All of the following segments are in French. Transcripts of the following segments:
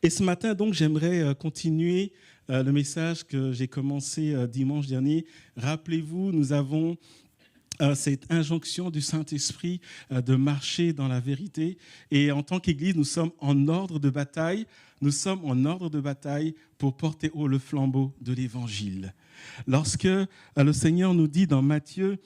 Et ce matin, donc, j'aimerais continuer le message que j'ai commencé dimanche dernier. Rappelez-vous, nous avons cette injonction du Saint-Esprit de marcher dans la vérité. Et en tant qu'Église, nous sommes en ordre de bataille. Nous sommes en ordre de bataille pour porter haut le flambeau de l'Évangile. Lorsque le Seigneur nous dit dans Matthieu,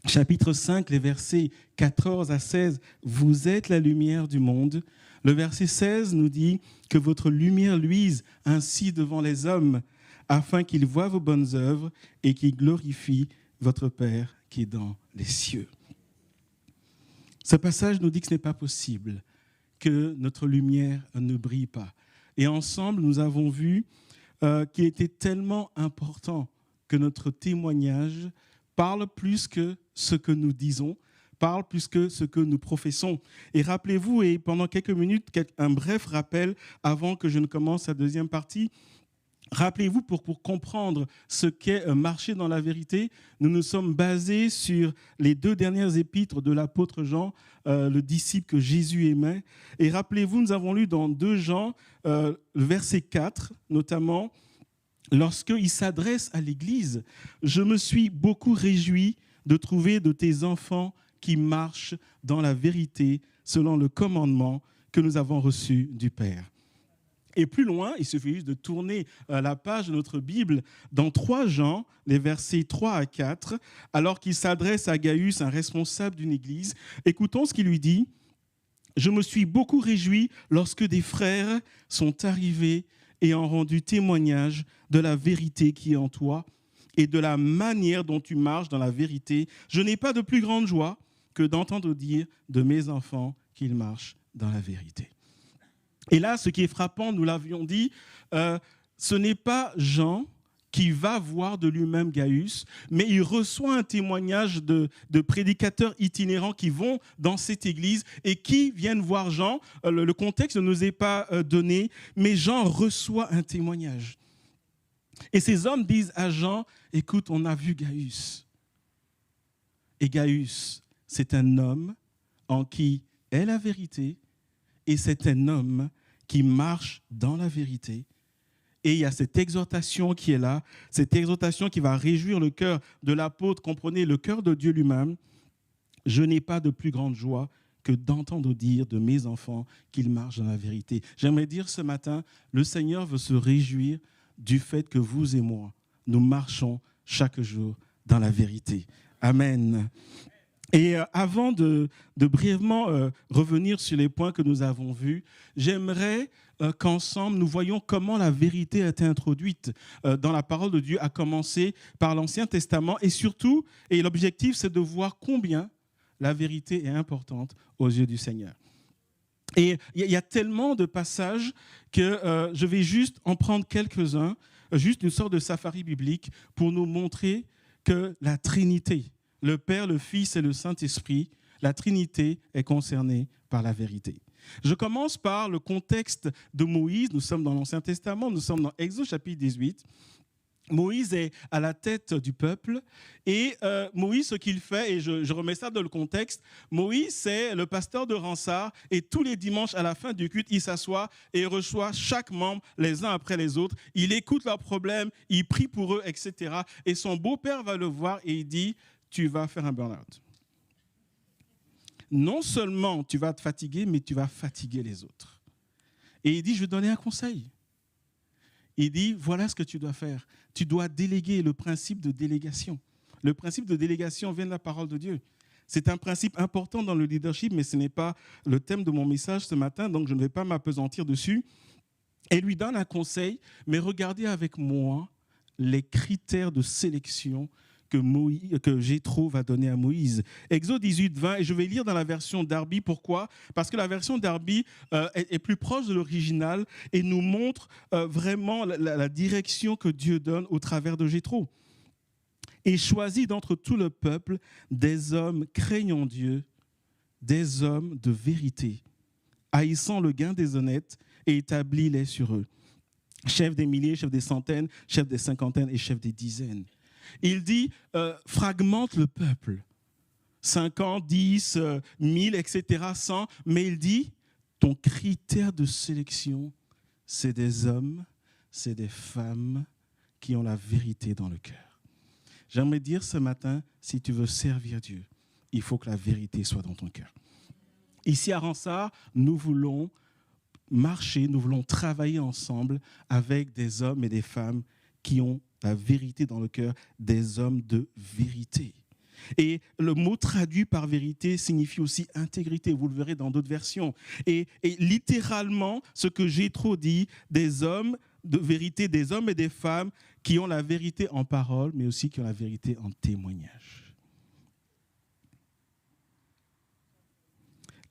chapitre 5, les versets 14 à 16, « Vous êtes la lumière du monde ». Le verset 16 nous dit que votre lumière luise ainsi devant les hommes, afin qu'ils voient vos bonnes œuvres et qu'ils glorifient votre Père qui est dans les cieux. Ce passage nous dit que ce n'est pas possible que notre lumière ne brille pas. Et ensemble, nous avons vu qu'il était tellement important que notre témoignage parle plus que ce que nous disons, parle plus que ce que nous professons. Et rappelez-vous, et pendant quelques minutes, un bref rappel avant que je ne commence la deuxième partie, rappelez-vous, pour comprendre ce qu'est marcher dans la vérité, nous nous sommes basés sur les 2 dernières épîtres de l'apôtre Jean, le disciple que Jésus aimait. Et rappelez-vous, nous avons lu dans 2 Jean, le verset 4, notamment, lorsqu'il s'adresse à l'Église, « Je me suis beaucoup réjoui de trouver de tes enfants qui marchent dans la vérité selon le commandement que nous avons reçu du Père. » Et plus loin, il suffit juste de tourner la page de notre Bible dans 3 Jean, les versets 3 à 4, alors qu'il s'adresse à Gaius, un responsable d'une église. Écoutons ce qu'il lui dit. « Je me suis beaucoup réjoui lorsque des frères sont arrivés et ont rendu témoignage de la vérité qui est en toi et de la manière dont tu marches dans la vérité. Je n'ai pas de plus grande joie que d'entendre dire de mes enfants qu'ils marchent dans la vérité. » Et là, ce qui est frappant, nous l'avions dit, ce n'est pas Jean qui va voir de lui-même Gaius, mais il reçoit un témoignage de prédicateurs itinérants qui vont dans cette église et qui viennent voir Jean. Le contexte ne nous est pas donné, mais Jean reçoit un témoignage. Et ces hommes disent à Jean, « Écoute, on a vu Gaius. » Et Gaius, c'est un homme en qui est la vérité, et c'est un homme qui marche dans la vérité. Et il y a cette exhortation qui est là, cette exhortation qui va réjouir le cœur de l'apôtre, comprenez, le cœur de Dieu lui-même. « Je n'ai pas de plus grande joie que d'entendre dire de mes enfants qu'ils marchent dans la vérité. » J'aimerais dire ce matin, le Seigneur veut se réjouir du fait que vous et moi, nous marchons chaque jour dans la vérité. Amen. Et avant de brièvement revenir sur les points que nous avons vus, j'aimerais qu'ensemble, nous voyions comment la vérité a été introduite dans la parole de Dieu, à commencer par l'Ancien Testament. Et surtout, et l'objectif, c'est de voir combien la vérité est importante aux yeux du Seigneur. Et il y a tellement de passages que je vais juste en prendre quelques-uns, juste une sorte de safari biblique pour nous montrer que la Trinité, le Père, le Fils et le Saint-Esprit, la Trinité est concernée par la vérité. Je commence par le contexte de Moïse. Nous sommes dans l'Ancien Testament, nous sommes dans Exode chapitre 18. Moïse est à la tête du peuple et Moïse, ce qu'il fait, et je remets ça dans le contexte, Moïse, c'est le pasteur de Ransard et tous les dimanches à la fin du culte, il s'assoit et reçoit chaque membre les uns après les autres. Il écoute leurs problèmes, il prie pour eux, etc. Et son beau-père va le voir et il dit, tu vas faire un burn-out. Non seulement tu vas te fatiguer, mais tu vas fatiguer les autres. Et il dit, je vais te donner un conseil. Il dit, voilà ce que tu dois faire. Tu dois déléguer, le principe de délégation. Le principe de délégation vient de la parole de Dieu. C'est un principe important dans le leadership, mais ce n'est pas le thème de mon message ce matin, donc je ne vais pas m'appesantir dessus. Et lui donne un conseil, mais regardez avec moi les critères de sélection que Jéthro va donner à Moïse. Exode 18, 20, et je vais lire dans la version Darby. Pourquoi ? Parce que la version Darby est plus proche de l'original et nous montre vraiment la direction que Dieu donne au travers de Jéthro. Et choisit d'entre tout le peuple des hommes craignant Dieu, des hommes de vérité, haïssant le gain des honnêtes, et établis-les sur eux. Chef des milliers, chef des centaines, chef des cinquantaines et chef des dizaines. Il dit, fragmente le peuple, 50, 10, 1000, etc., 100, mais il dit, ton critère de sélection, c'est des hommes, c'est des femmes qui ont la vérité dans le cœur. J'aimerais dire ce matin, si tu veux servir Dieu, il faut que la vérité soit dans ton cœur. Ici à Rensart, nous voulons marcher, nous voulons travailler ensemble avec des hommes et des femmes qui ont la vérité dans le cœur, des hommes de vérité. Et le mot traduit par vérité signifie aussi intégrité, vous le verrez dans d'autres versions. Et littéralement, ce que Jétro dit, des hommes de vérité, des hommes et des femmes qui ont la vérité en parole, mais aussi qui ont la vérité en témoignage.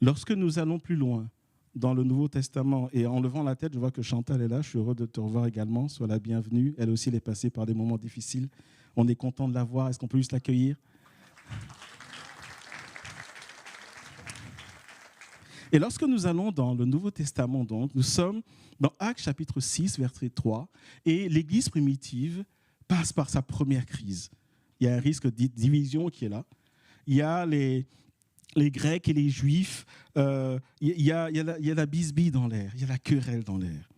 Lorsque nous allons plus loin dans le Nouveau Testament, et en levant la tête, je vois que Chantal est là, je suis heureux de te revoir également, sois la bienvenue. Elle aussi, elle est passée par des moments difficiles. On est content de la voir, est-ce qu'on peut juste l'accueillir ? Et lorsque nous allons dans le Nouveau Testament, donc, nous sommes dans Actes chapitre 6, verset 3, et l'Église primitive passe par sa première crise. Il y a un risque de division qui est là. Il y a les Grecs et les Juifs, il y a la bisbille dans l'air, il y a la querelle dans l'air.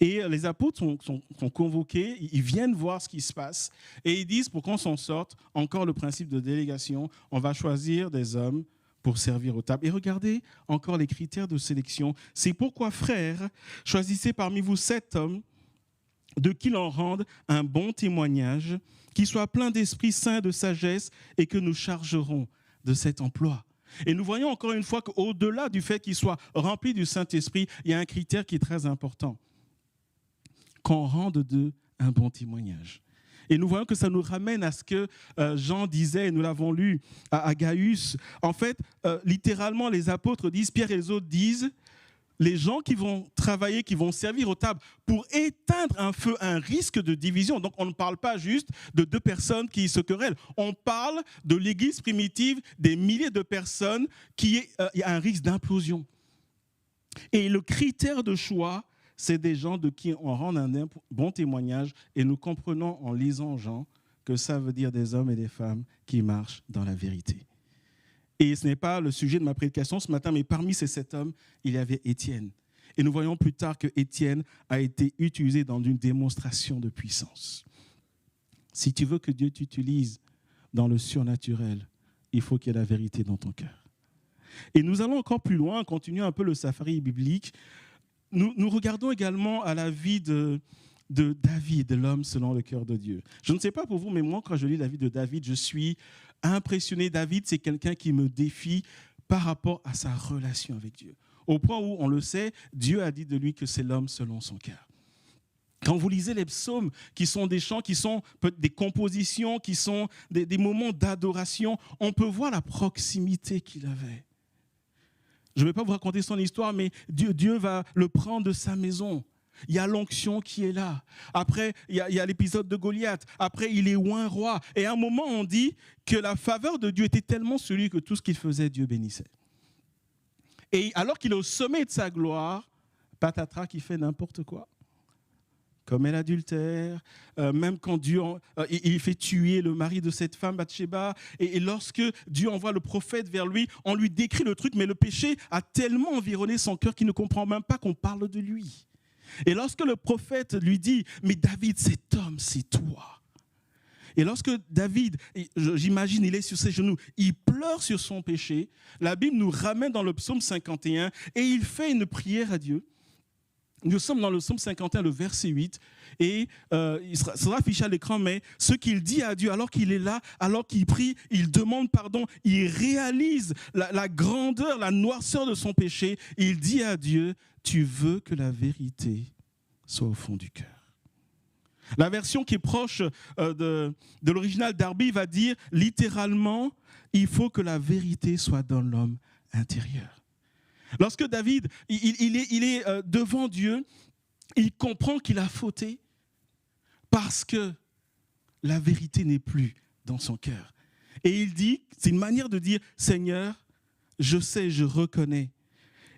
Et les apôtres sont convoqués, ils viennent voir ce qui se passe, et ils disent, pour qu'on s'en sorte, encore le principe de délégation, on va choisir des hommes pour servir aux tables. Et regardez encore les critères de sélection. C'est pourquoi, frères, choisissez parmi vous 7 hommes de qui l'on rende un bon témoignage, qui soit plein d'esprit saint, de sagesse, et que nous chargerons de cet emploi. Et nous voyons encore une fois qu'au-delà du fait qu'il soit rempli du Saint-Esprit, il y a un critère qui est très important. Qu'on rende d'eux un bon témoignage. Et nous voyons que ça nous ramène à ce que Jean disait, et nous l'avons lu à Gaius. En fait, littéralement, les apôtres disent, Pierre et les autres disent, les gens qui vont travailler, qui vont servir aux tables pour éteindre un feu, un risque de division. Donc, on ne parle pas juste de 2 personnes qui se querellent. On parle de l'Église primitive, des milliers de personnes qui y a un risque d'implosion. Et le critère de choix, c'est des gens de qui on rend un bon témoignage. Et nous comprenons en lisant Jean que ça veut dire des hommes et des femmes qui marchent dans la vérité. Et ce n'est pas le sujet de ma prédication ce matin, mais parmi ces 7 hommes, il y avait Étienne. Et nous voyons plus tard que Étienne a été utilisé dans une démonstration de puissance. Si tu veux que Dieu t'utilise dans le surnaturel, il faut qu'il y ait la vérité dans ton cœur. Et nous allons encore plus loin, continuer un peu le safari biblique. Nous regardons également à la vie de David, l'homme selon le cœur de Dieu. Je ne sais pas pour vous, mais moi, quand je lis la vie de David, je suis impressionné. David, c'est quelqu'un qui me défie par rapport à sa relation avec Dieu. Au point où, on le sait, Dieu a dit de lui que c'est l'homme selon son cœur. Quand vous lisez les psaumes, qui sont des chants, qui sont des compositions, qui sont des moments d'adoration, on peut voir la proximité qu'il avait. Je ne vais pas vous raconter son histoire, mais Dieu va le prendre de sa maison. Il y a l'onction qui est là. Après, il y a l'épisode de Goliath. Après, il est oint roi. Et à un moment, on dit que la faveur de Dieu était tellement sur lui que tout ce qu'il faisait, Dieu bénissait. Et alors qu'il est au sommet de sa gloire, patatras qui fait n'importe quoi. Commet l'adultère, même quand Dieu il fait tuer le mari de cette femme, Bathsheba, et lorsque Dieu envoie le prophète vers lui, on lui décrit le truc, mais le péché a tellement environné son cœur qu'il ne comprend même pas qu'on parle de lui. Et lorsque le prophète lui dit, mais David, cet homme, c'est toi. Et lorsque David, j'imagine, il est sur ses genoux, il pleure sur son péché, la Bible nous ramène dans le psaume 51 et il fait une prière à Dieu. Nous sommes dans le psaume 51, le verset 8, et il sera affiché à l'écran, mais ce qu'il dit à Dieu, alors qu'il est là, alors qu'il prie, il demande pardon, il réalise la grandeur, la noirceur de son péché, et il dit à Dieu, tu veux que la vérité soit au fond du cœur. La version qui est proche de l'original Darby va dire, littéralement, il faut que la vérité soit dans l'homme intérieur. Lorsque David, il est devant Dieu, il comprend qu'il a fauté parce que la vérité n'est plus dans son cœur. Et il dit, c'est une manière de dire, Seigneur, je sais, je reconnais.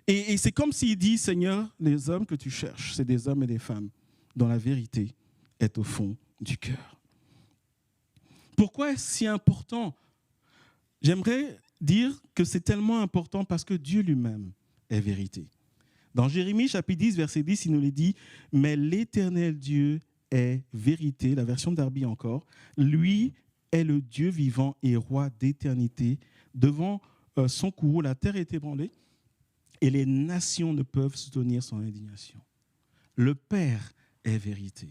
Et c'est comme s'il dit, Seigneur, les hommes que tu cherches, c'est des hommes et des femmes dont la vérité est au fond du cœur. Pourquoi est-ce si important ? J'aimerais dire que c'est tellement important parce que Dieu lui-même est vérité. Dans Jérémie chapitre 10, verset 10, il nous le dit, « Mais l'Éternel Dieu est vérité », la version d'Arby encore, « lui est le Dieu vivant et roi d'éternité. Devant son courroux, la terre est ébranlée et les nations ne peuvent soutenir son indignation. Le Père est vérité. »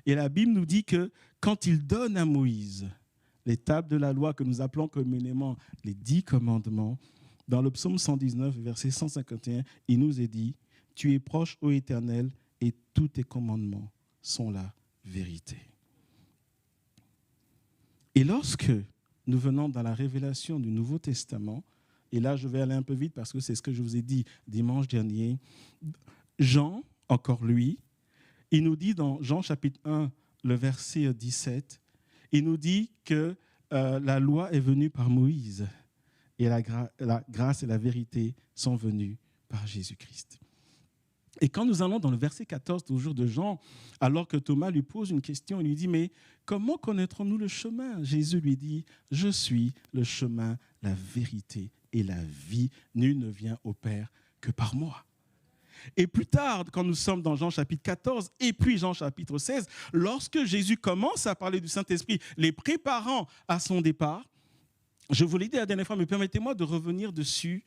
Et la Bible nous dit que quand il donne à Moïse les tables de la loi que nous appelons communément les 10 commandements, dans le psaume 119, verset 151, il nous est dit « Tu es proche, ô Éternel, et tous tes commandements sont la vérité. » Et lorsque nous venons dans la révélation du Nouveau Testament, et là je vais aller un peu vite parce que c'est ce que je vous ai dit dimanche dernier, Jean, encore lui, il nous dit dans Jean chapitre 1, le verset 17, il nous dit que la loi est venue par Moïse et la grâce et la vérité sont venues par Jésus-Christ. Et quand nous allons dans le verset 14, toujours de Jean, alors que Thomas lui pose une question, il lui dit « Mais comment connaîtrons-nous le chemin ?» Jésus lui dit « Je suis le chemin, la vérité et la vie. Nul ne vient au Père que par moi. » Et plus tard, quand nous sommes dans Jean chapitre 14 et puis Jean chapitre 16, lorsque Jésus commence à parler du Saint-Esprit, les préparant à son départ, je vous l'ai dit la dernière fois, mais permettez-moi de revenir dessus.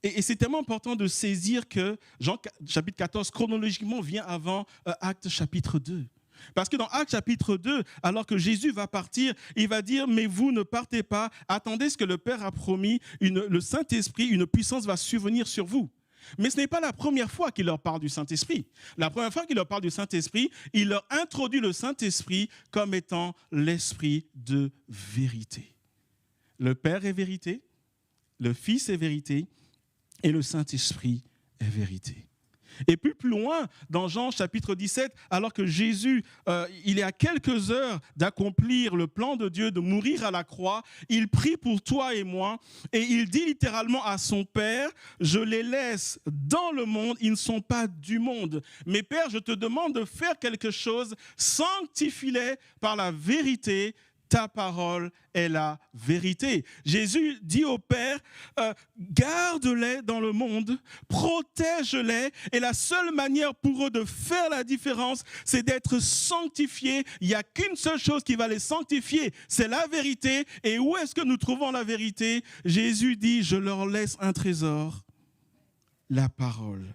Et c'est tellement important de saisir que Jean chapitre 14, chronologiquement, vient avant Actes chapitre 2. Parce que dans Actes chapitre 2, alors que Jésus va partir, il va dire « Mais vous ne partez pas, attendez ce que le Père a promis, le Saint-Esprit, une puissance va survenir sur vous. » Mais ce n'est pas la première fois qu'il leur parle du Saint-Esprit. La première fois qu'il leur parle du Saint-Esprit, il leur introduit le Saint-Esprit comme étant l'Esprit de vérité. Le Père est vérité, le Fils est vérité et le Saint-Esprit est vérité. Et puis plus loin, dans Jean chapitre 17, alors que Jésus, il est à quelques heures d'accomplir le plan de Dieu, de mourir à la croix, il prie pour toi et moi, et il dit littéralement à son Père, « Je les laisse dans le monde, ils ne sont pas du monde. Mais Père, je te demande de faire quelque chose, sanctifie-les par la vérité. Ta parole est la vérité. » Jésus dit au Père, garde-les dans le monde, protège-les, et la seule manière pour eux de faire la différence, c'est d'être sanctifiés. Il n'y a qu'une seule chose qui va les sanctifier, c'est la vérité. Et où est-ce que nous trouvons la vérité? Jésus dit, je leur laisse un trésor, la parole.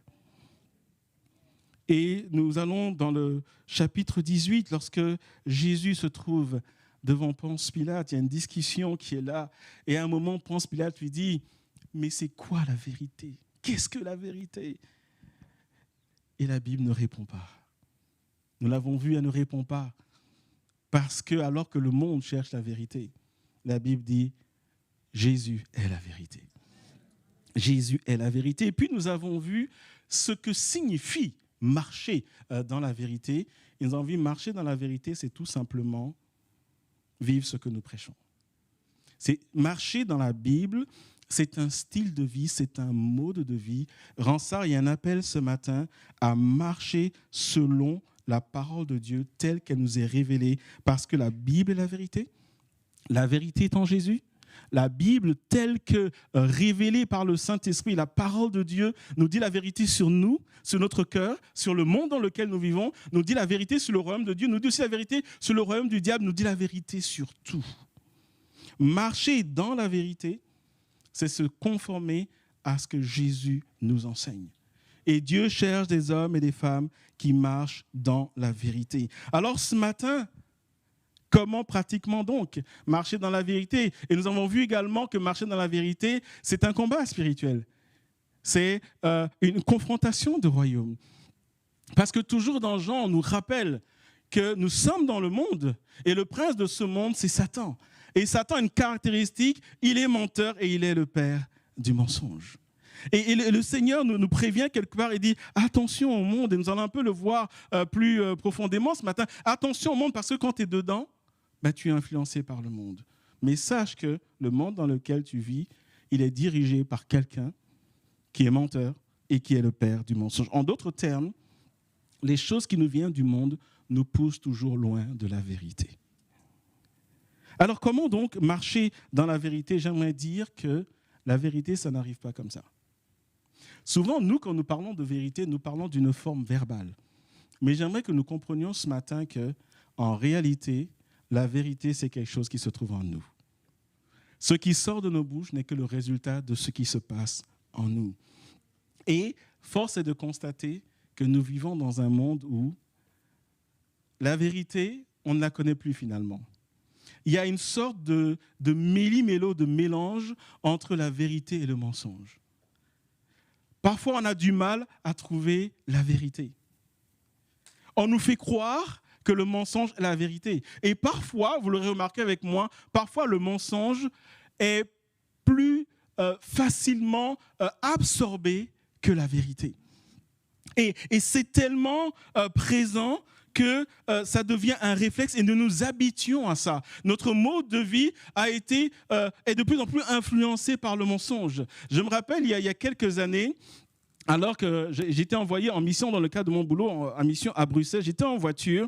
Et nous allons dans le chapitre 18, lorsque Jésus se trouve devant Ponce Pilate, il y a une discussion qui est là. Et à un moment, Ponce Pilate lui dit, « Mais c'est quoi la vérité? Qu'est-ce que la vérité ?» Et la Bible ne répond pas. Nous l'avons vu, elle ne répond pas. Parce que alors que le monde cherche la vérité, la Bible dit, « Jésus est la vérité. » Jésus est la vérité. Et puis nous avons vu ce que signifie marcher dans la vérité. Et nous avons vu marcher dans la vérité, c'est tout simplement vivre ce que nous prêchons. C'est marcher dans la Bible, c'est un style de vie, c'est un mode de vie. Ransard, il y a un appel ce matin à marcher selon la parole de Dieu telle qu'elle nous est révélée, parce que la Bible est la vérité est en Jésus. La Bible telle que révélée par le Saint-Esprit, la parole de Dieu nous dit la vérité sur nous, sur notre cœur, sur le monde dans lequel nous vivons, nous dit la vérité sur le royaume de Dieu, nous dit aussi la vérité sur le royaume du diable, nous dit la vérité sur tout. Marcher dans la vérité, c'est se conformer à ce que Jésus nous enseigne. Et Dieu cherche des hommes et des femmes qui marchent dans la vérité. Alors ce matin, comment pratiquement donc marcher dans la vérité? Et nous avons vu également que marcher dans la vérité, c'est un combat spirituel. C'est une confrontation de royaume. Parce que toujours dans Jean, on nous rappelle que nous sommes dans le monde et le prince de ce monde, c'est Satan. Et Satan a une caractéristique, il est menteur et il est le père du mensonge. Et le Seigneur nous prévient quelque part et dit attention au monde, et nous allons un peu le voir plus profondément ce matin. Attention au monde parce que quand tu es dedans, tu es influencé par le monde. Mais sache que le monde dans lequel tu vis, il est dirigé par quelqu'un qui est menteur et qui est le père du mensonge. En d'autres termes, les choses qui nous viennent du monde nous poussent toujours loin de la vérité. Alors comment donc marcher dans la vérité? J'aimerais dire que la vérité, ça n'arrive pas comme ça. Souvent, nous, quand nous parlons de vérité, nous parlons d'une forme verbale. Mais j'aimerais que nous comprenions ce matin que, en réalité, la vérité, c'est quelque chose qui se trouve en nous. Ce qui sort de nos bouches n'est que le résultat de ce qui se passe en nous. Et force est de constater que nous vivons dans un monde où la vérité, on ne la connaît plus finalement. Il y a une sorte de méli-mélo, de mélange entre la vérité et le mensonge. Parfois, on a du mal à trouver la vérité. On nous fait croire que le mensonge est la vérité. Et parfois, vous l'aurez remarqué avec moi, parfois le mensonge est plus facilement absorbé que la vérité. Et c'est tellement présent que ça devient un réflexe et nous nous habituons à ça. Notre mode de vie est de plus en plus influencé par le mensonge. Je me rappelle, il y a quelques années, alors que j'étais envoyé en mission dans le cadre de mon boulot, en mission à Bruxelles, j'étais en voiture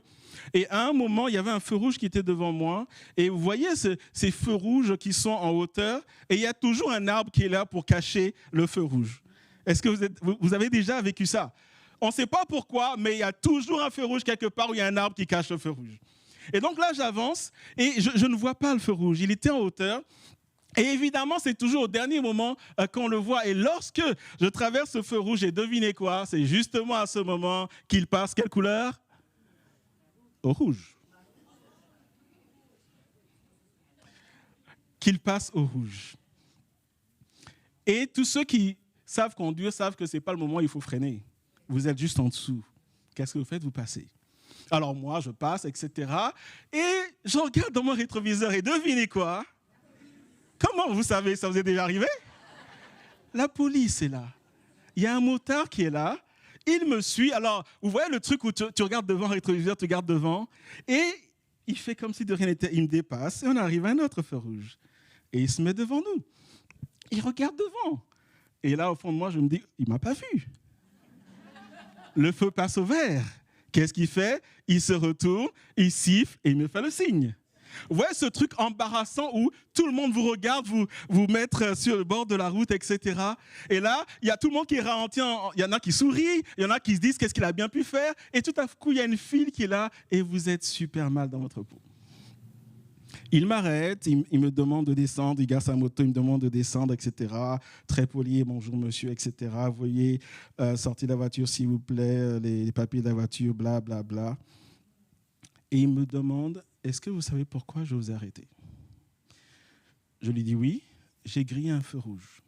et à un moment, il y avait un feu rouge qui était devant moi et vous voyez ces feux rouges qui sont en hauteur et il y a toujours un arbre qui est là pour cacher le feu rouge. Est-ce que vous avez déjà vécu ça? On ne sait pas pourquoi, mais il y a toujours un feu rouge quelque part où il y a un arbre qui cache le feu rouge. Et donc là, j'avance et je ne vois pas le feu rouge. Il était en hauteur. Et évidemment, c'est toujours au dernier moment qu'on le voit. Et lorsque je traverse ce feu rouge, et devinez quoi? C'est justement à ce moment qu'il passe quelle couleur? Au rouge. Qu'il passe au rouge. Et tous ceux qui savent conduire savent que ce n'est pas le moment où il faut freiner. Vous êtes juste en dessous. Qu'est-ce que vous faites? Vous passez. Alors moi, je passe, etc. Et je regarde dans mon rétroviseur et devinez quoi? Comment vous savez, ça vous est déjà arrivé? La police est là. Il y a un motard qui est là. Il me suit. Alors, vous voyez le truc où tu regardes devant, rétroviseur, tu regardes devant. Et il fait comme si de rien n'était. Il me dépasse et on arrive à un autre feu rouge. Et il se met devant nous. Il regarde devant. Et là, au fond de moi, je me dis, il ne m'a pas vu. Le feu passe au vert. Qu'est-ce qu'il fait? Il se retourne, il siffle et il me fait le signe. Vous voyez ce truc embarrassant où tout le monde vous regarde, vous mettre sur le bord de la route, etc. Et là, il y a tout le monde qui est ralenti, il y en a qui sourient, il y en a qui se disent qu'est-ce qu'il a bien pu faire. Et tout à coup, il y a une file qui est là et vous êtes super mal dans votre peau. Il m'arrête, il me demande de descendre, il garde sa moto, il me demande de descendre, etc. Très poli, bonjour monsieur, etc. Veuillez sortir de la voiture s'il vous plaît, les papiers de la voiture, bla bla bla. Et il me demande, est-ce que vous savez pourquoi je vous ai arrêté? Je lui dis oui, j'ai grillé un feu rouge.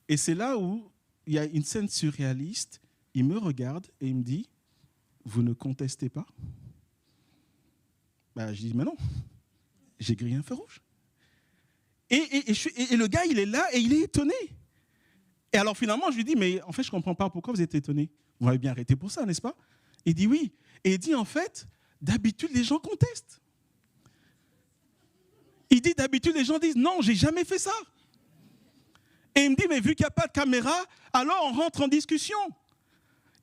Et c'est là où il y a une scène surréaliste, il me regarde et il me dit, vous ne contestez pas? Ben, je dis, mais non. J'ai grillé un feu rouge. Et le gars, il est là et il est étonné. Et alors finalement, je lui dis, mais en fait, je ne comprends pas pourquoi vous êtes étonné. Vous m'avez bien arrêté pour ça, n'est-ce pas? Il dit oui. Et il dit, en fait, d'habitude, les gens contestent. Il dit, d'habitude, les gens disent, non, j'ai jamais fait ça. Et il me dit, mais vu qu'il n'y a pas de caméra, alors on rentre en discussion.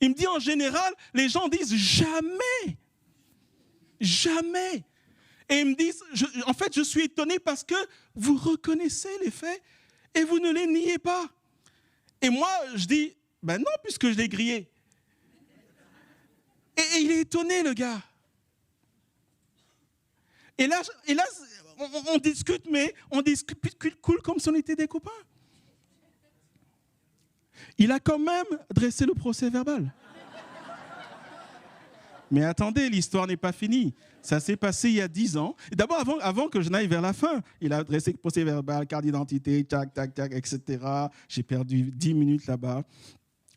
Il me dit, en général, les gens disent, jamais. Jamais. Et ils me disent, en fait, je suis étonné parce que vous reconnaissez les faits et vous ne les niez pas. Et moi, je dis, ben non, puisque je l'ai grillé. Et il est étonné, le gars. Et là on discute, mais on discute cool comme si on était des copains. Il a quand même dressé le procès verbal. Mais attendez, l'histoire n'est pas finie. Ça s'est passé il y a 10 ans. D'abord, avant que je n'aille vers la fin, il a dressé le procès verbal, carte d'identité, tac, tac, tac, etc. J'ai perdu 10 minutes là-bas.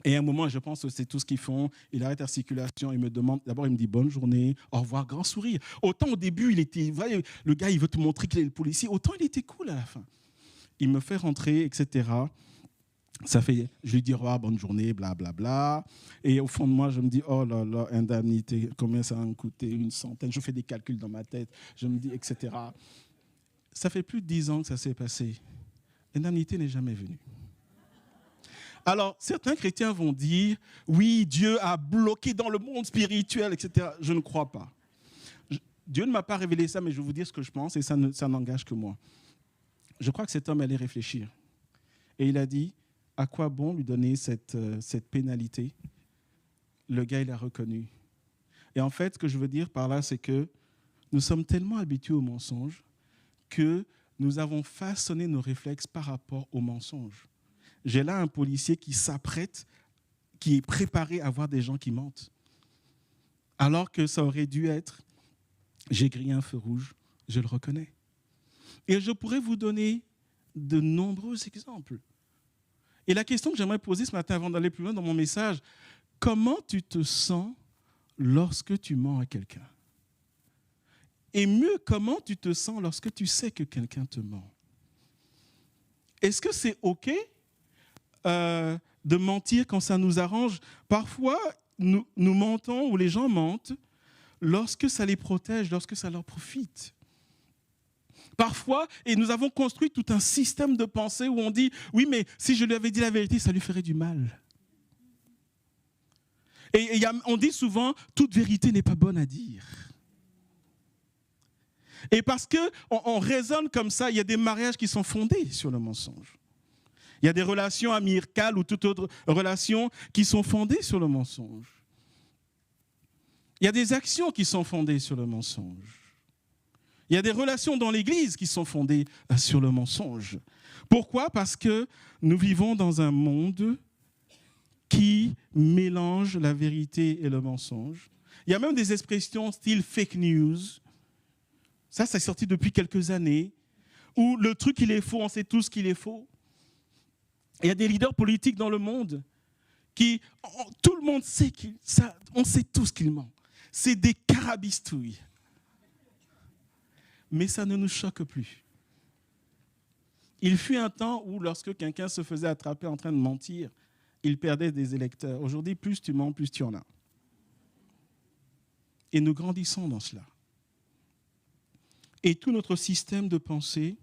Et à un moment, je pense que c'est tout ce qu'ils font. Il arrête la circulation, il me demande, d'abord il me dit bonne journée, au revoir, grand sourire. Autant au début, il était, voyez, le gars, il veut te montrer qu'il est le policier, autant il était cool à la fin. Il me fait rentrer, etc. Ça fait, je lui dis au revoir, bonne journée, blablabla. Bla, bla. Et au fond de moi, je me dis, oh là là, indemnité, combien ça va me coûter? 100. Je fais des calculs dans ma tête, je me dis, etc. Ça fait plus de 10 ans que ça s'est passé. L'indemnité n'est jamais venue. Alors, certains chrétiens vont dire, oui, Dieu a bloqué dans le monde spirituel, etc. Je ne crois pas. Dieu ne m'a pas révélé ça, mais je vais vous dire ce que je pense, et ça n'engage que moi. Je crois que cet homme allait réfléchir. Et il a dit, à quoi bon lui donner cette pénalité? Le gars, il a reconnu. Et en fait, ce que je veux dire par là, c'est que nous sommes tellement habitués au mensonge que nous avons façonné nos réflexes par rapport au mensonge. J'ai là un policier qui s'apprête, qui est préparé à voir des gens qui mentent. Alors que ça aurait dû être, j'ai grillé un feu rouge, je le reconnais. Et je pourrais vous donner de nombreux exemples. Et la question que j'aimerais poser ce matin avant d'aller plus loin dans mon message, comment tu te sens lorsque tu mens à quelqu'un? Et mieux, comment tu te sens lorsque tu sais que quelqu'un te ment? Est-ce que c'est OK de mentir quand ça nous arrange? Parfois, nous mentons ou les gens mentent lorsque ça les protège, lorsque ça leur profite. Parfois, et nous avons construit tout un système de pensée où on dit « Oui, mais si je lui avais dit la vérité, ça lui ferait du mal. » Et on dit souvent « Toute vérité n'est pas bonne à dire. » Et parce qu'on raisonne comme ça, il y a des mariages qui sont fondés sur le mensonge. Il y a des relations amicales ou toute autre relation qui sont fondées sur le mensonge. Il y a des actions qui sont fondées sur le mensonge. Il y a des relations dans l'Église qui sont fondées sur le mensonge. Pourquoi? Parce que nous vivons dans un monde qui mélange la vérité et le mensonge. Il y a même des expressions style fake news. Ça est sorti depuis quelques années. Où le truc, il est faux, on sait tous qu'il est faux. Il y a des leaders politiques dans le monde qui, tout le monde sait on sait tous qu'ils mentent. C'est des carabistouilles. Mais ça ne nous choque plus. Il fut un temps où lorsque quelqu'un se faisait attraper en train de mentir, il perdait des électeurs. Aujourd'hui, plus tu mens, plus tu en as. Et nous grandissons dans cela. Et tout notre système de pensée,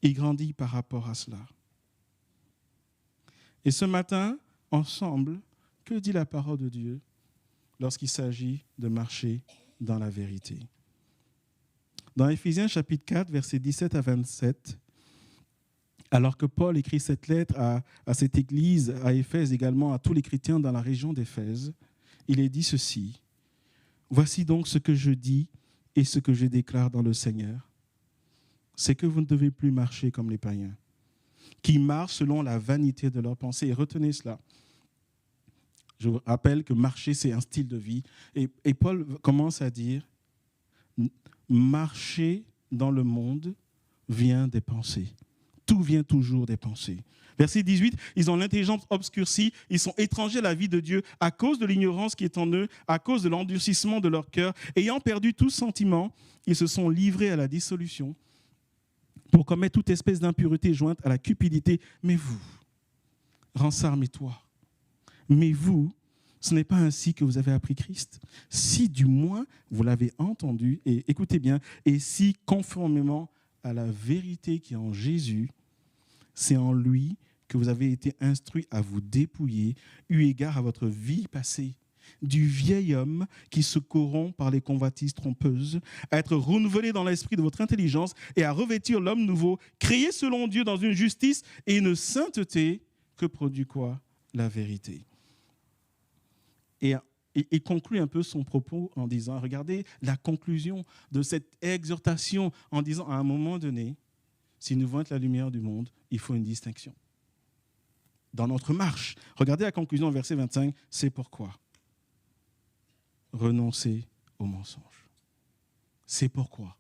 il grandit par rapport à cela. Et ce matin, ensemble, que dit la parole de Dieu lorsqu'il s'agit de marcher dans la vérité? Dans Éphésiens chapitre 4, versets 17 à 27, alors que Paul écrit cette lettre à cette église, à Éphèse également, à tous les chrétiens dans la région d'Éphèse, il est dit ceci: « Voici donc ce que je dis et ce que je déclare dans le Seigneur, c'est que vous ne devez plus marcher comme les païens, qui marchent selon la vanité de leurs pensées. » Et retenez cela. Je vous rappelle que marcher, c'est un style de vie. Et Paul commence à dire, marcher dans le monde vient des pensées. Tout vient toujours des pensées. Verset 18, ils ont l'intelligence obscurcie, ils sont étrangers à la vie de Dieu à cause de l'ignorance qui est en eux, à cause de l'endurcissement de leur cœur. Ayant perdu tout sentiment, ils se sont livrés à la dissolution pour commettre toute espèce d'impureté jointe à la cupidité. Mais vous, rensarmez-toi. Mais vous, ce n'est pas ainsi que vous avez appris Christ. Si du moins vous l'avez entendu, et écoutez bien, et si conformément à la vérité qui est en Jésus, c'est en lui que vous avez été instruits à vous dépouiller, eu égard à votre vie passée, du vieil homme qui se corrompt par les convoitises trompeuses, à être renouvelé dans l'esprit de votre intelligence et à revêtir l'homme nouveau, créé selon Dieu dans une justice et une sainteté que produit quoi? La vérité. Et il conclut un peu son propos en disant, regardez la conclusion de cette exhortation en disant, à un moment donné, si nous voulons être la lumière du monde, il faut une distinction. Dans notre marche, regardez la conclusion, verset 25, c'est pourquoi. Renoncez au mensonge. C'est pourquoi.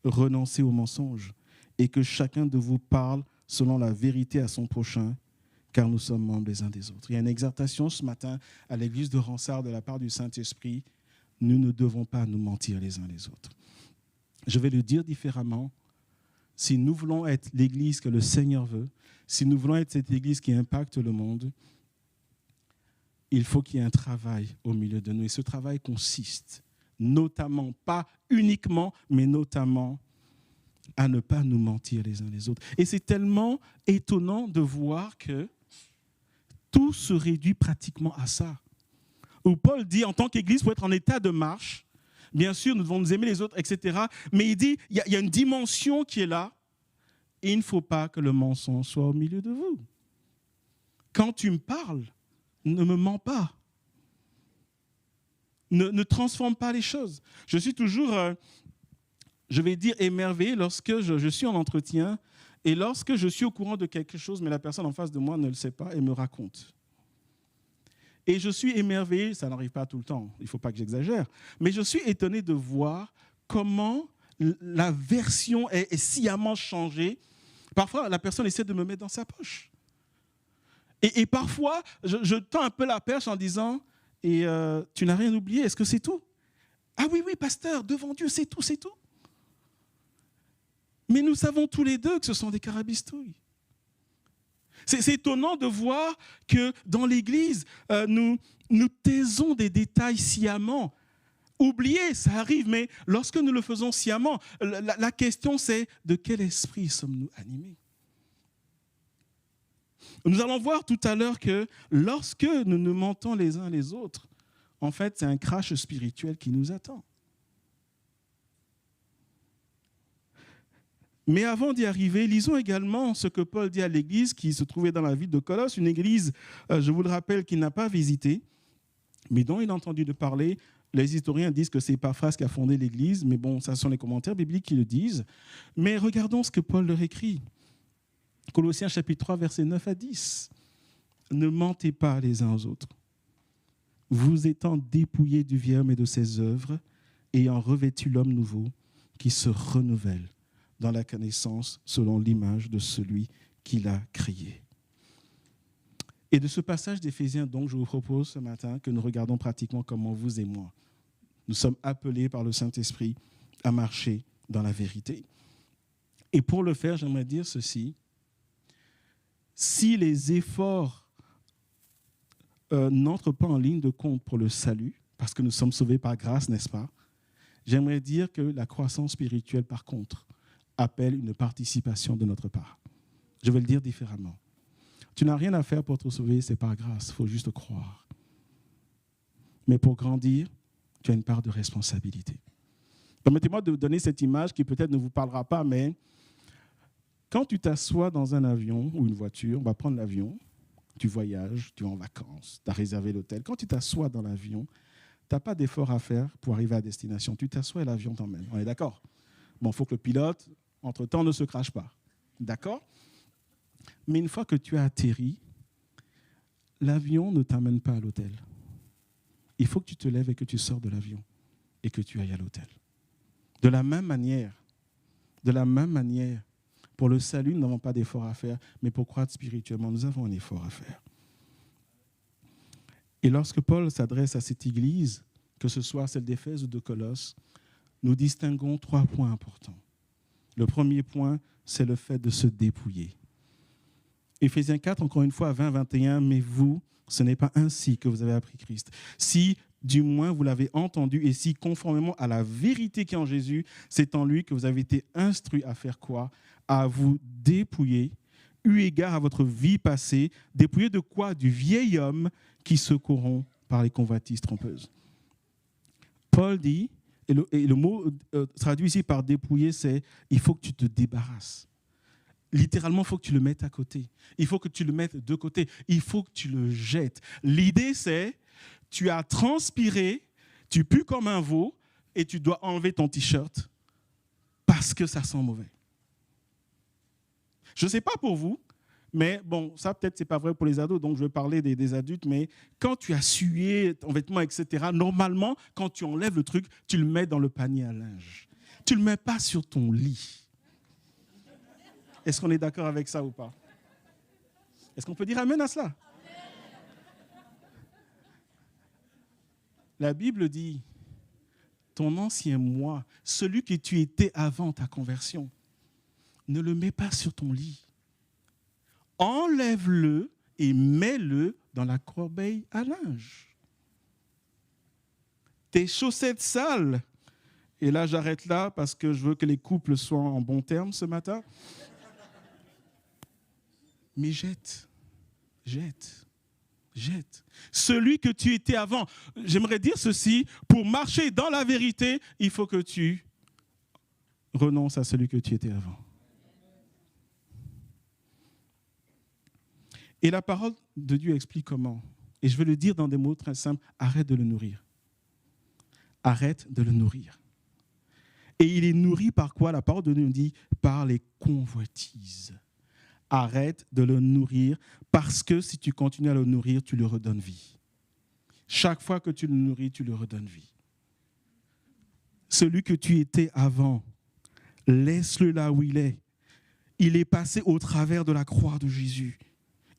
Renoncez au mensonge et que chacun de vous parle selon la vérité à son prochain, car nous sommes membres les uns des autres. Il y a une exhortation ce matin à l'église de Ronsard de la part du Saint-Esprit. Nous ne devons pas nous mentir les uns les autres. Je vais le dire différemment. Si nous voulons être l'église que le Seigneur veut, si nous voulons être cette église qui impacte le monde, il faut qu'il y ait un travail au milieu de nous. Et ce travail consiste notamment, pas uniquement, mais notamment à ne pas nous mentir les uns les autres. Et c'est tellement étonnant de voir que tout se réduit pratiquement à ça. Où Paul dit, en tant qu'Église, pour être en état de marche, bien sûr, nous devons nous aimer les autres, etc. Mais il dit, il y a une dimension qui est là, et il ne faut pas que le mensonge soit au milieu de vous. quand tu me parles, ne me mens pas. Ne transforme pas les choses. Je suis toujours, je vais dire, émerveillé lorsque je suis en entretien et lorsque je suis au courant de quelque chose, mais la personne en face de moi ne le sait pas et me raconte. Et je suis émerveillé, ça n'arrive pas tout le temps, il ne faut pas que j'exagère, mais je suis étonné de voir comment la version est sciemment changée. Parfois, la personne essaie de me mettre dans sa poche. Et parfois, je tends un peu la perche en disant, tu n'as rien oublié, est-ce que c'est tout? Ah oui, pasteur, devant Dieu, c'est tout, c'est tout. Mais nous savons tous les deux que ce sont des carabistouilles. C'est étonnant de voir que dans l'Église, nous taisons des détails sciemment. Oubliez, ça arrive, mais lorsque nous le faisons sciemment, la question c'est de quel esprit sommes-nous animés? Nous allons voir tout à l'heure que lorsque nous nous mentons les uns les autres, en fait, c'est un crash spirituel qui nous attend. Mais avant d'y arriver, lisons également ce que Paul dit à l'église qui se trouvait dans la ville de Colosse, une église, je vous le rappelle, qu'il n'a pas visitée, mais dont il a entendu de parler. Les historiens disent que c'est Épaphras qui a fondé l'église, mais bon, ça sont les commentaires bibliques qui le disent. Mais regardons ce que Paul leur écrit. Colossiens chapitre 3, versets 9 à 10. Ne mentez pas les uns aux autres. Vous étant dépouillés du vieil homme et de ses œuvres, ayant revêtu l'homme nouveau qui se renouvelle dans la connaissance selon l'image de celui qui l'a créé. Et de ce passage d'Éphésiens, donc, je vous propose ce matin que nous regardons pratiquement comment vous et moi, nous sommes appelés par le Saint-Esprit à marcher dans la vérité. Et pour le faire, j'aimerais dire ceci. Si les efforts n'entrent pas en ligne de compte pour le salut, parce que nous sommes sauvés par grâce, n'est-ce pas? J'aimerais dire que la croissance spirituelle, par contre, appelle une participation de notre part. Je vais le dire différemment. Tu n'as rien à faire pour te sauver, c'est par grâce, il faut juste croire. Mais pour grandir, tu as une part de responsabilité. Permettez-moi de vous donner cette image qui peut-être ne vous parlera pas, mais quand tu t'assois dans un avion ou une voiture, on va prendre l'avion, tu voyages, tu es en vacances, tu as réservé l'hôtel. Quand tu t'assois dans l'avion, tu n'as pas d'effort à faire pour arriver à destination. Tu t'assois et l'avion t'emmène. On est d'accord? Bon, il faut que le pilote, entre-temps, ne se crache pas. D'accord? Mais une fois que tu as atterri, l'avion ne t'amène pas à l'hôtel. Il faut que tu te lèves et que tu sors de l'avion et que tu ailles à l'hôtel. De la même manière, pour le salut, nous n'avons pas d'effort à faire, mais pour croître spirituellement, nous avons un effort à faire. Et lorsque Paul s'adresse à cette église, que ce soit celle d'Éphèse ou de Colosse, nous distinguons 3 points importants. Le premier point, c'est le fait de se dépouiller. Éphésiens 4, encore une fois, 20-21, mais vous, ce n'est pas ainsi que vous avez appris Christ. Si, du moins, vous l'avez entendu, et si, conformément à la vérité qui est en Jésus, c'est en lui que vous avez été instruits à faire quoi? À vous dépouiller, eu égard à votre vie passée. Dépouiller de quoi? Du vieil homme qui se corrompt par les convoitises trompeuses. Paul dit, et le mot traduit ici par dépouiller, c'est il faut que tu te débarrasses. Littéralement, il faut que tu le mettes à côté. Il faut que tu le mettes de côté. Il faut que tu le jettes. L'idée, c'est tu as transpiré, tu pues comme un veau et tu dois enlever ton t-shirt parce que ça sent mauvais. Je ne sais pas pour vous, mais bon, ça peut-être c'est pas vrai pour les ados, donc je vais parler des adultes, mais quand tu as sué ton vêtement, etc., normalement, quand tu enlèves le truc, tu le mets dans le panier à linge. Tu ne le mets pas sur ton lit. Est-ce qu'on est d'accord avec ça ou pas? Est-ce qu'on peut dire amen à cela? La Bible dit, ton ancien moi, celui que tu étais avant ta conversion, ne le mets pas sur ton lit. Enlève-le et mets-le dans la corbeille à linge. Tes chaussettes sales, et là j'arrête là parce que je veux que les couples soient en bon terme ce matin. Mais jette. Celui que tu étais avant. J'aimerais dire ceci, pour marcher dans la vérité, il faut que tu renonces à celui que tu étais avant. Et la parole de Dieu explique comment. Et je vais le dire dans des mots très simples, arrête de le nourrir. Arrête de le nourrir. Et il est nourri par quoi? La parole de Dieu nous dit par les convoitises. Arrête de le nourrir parce que si tu continues à le nourrir, tu lui redonnes vie. Chaque fois que tu le nourris, tu lui redonnes vie. Celui que tu étais avant, laisse-le là où il est. Il est passé au travers de la croix de Jésus.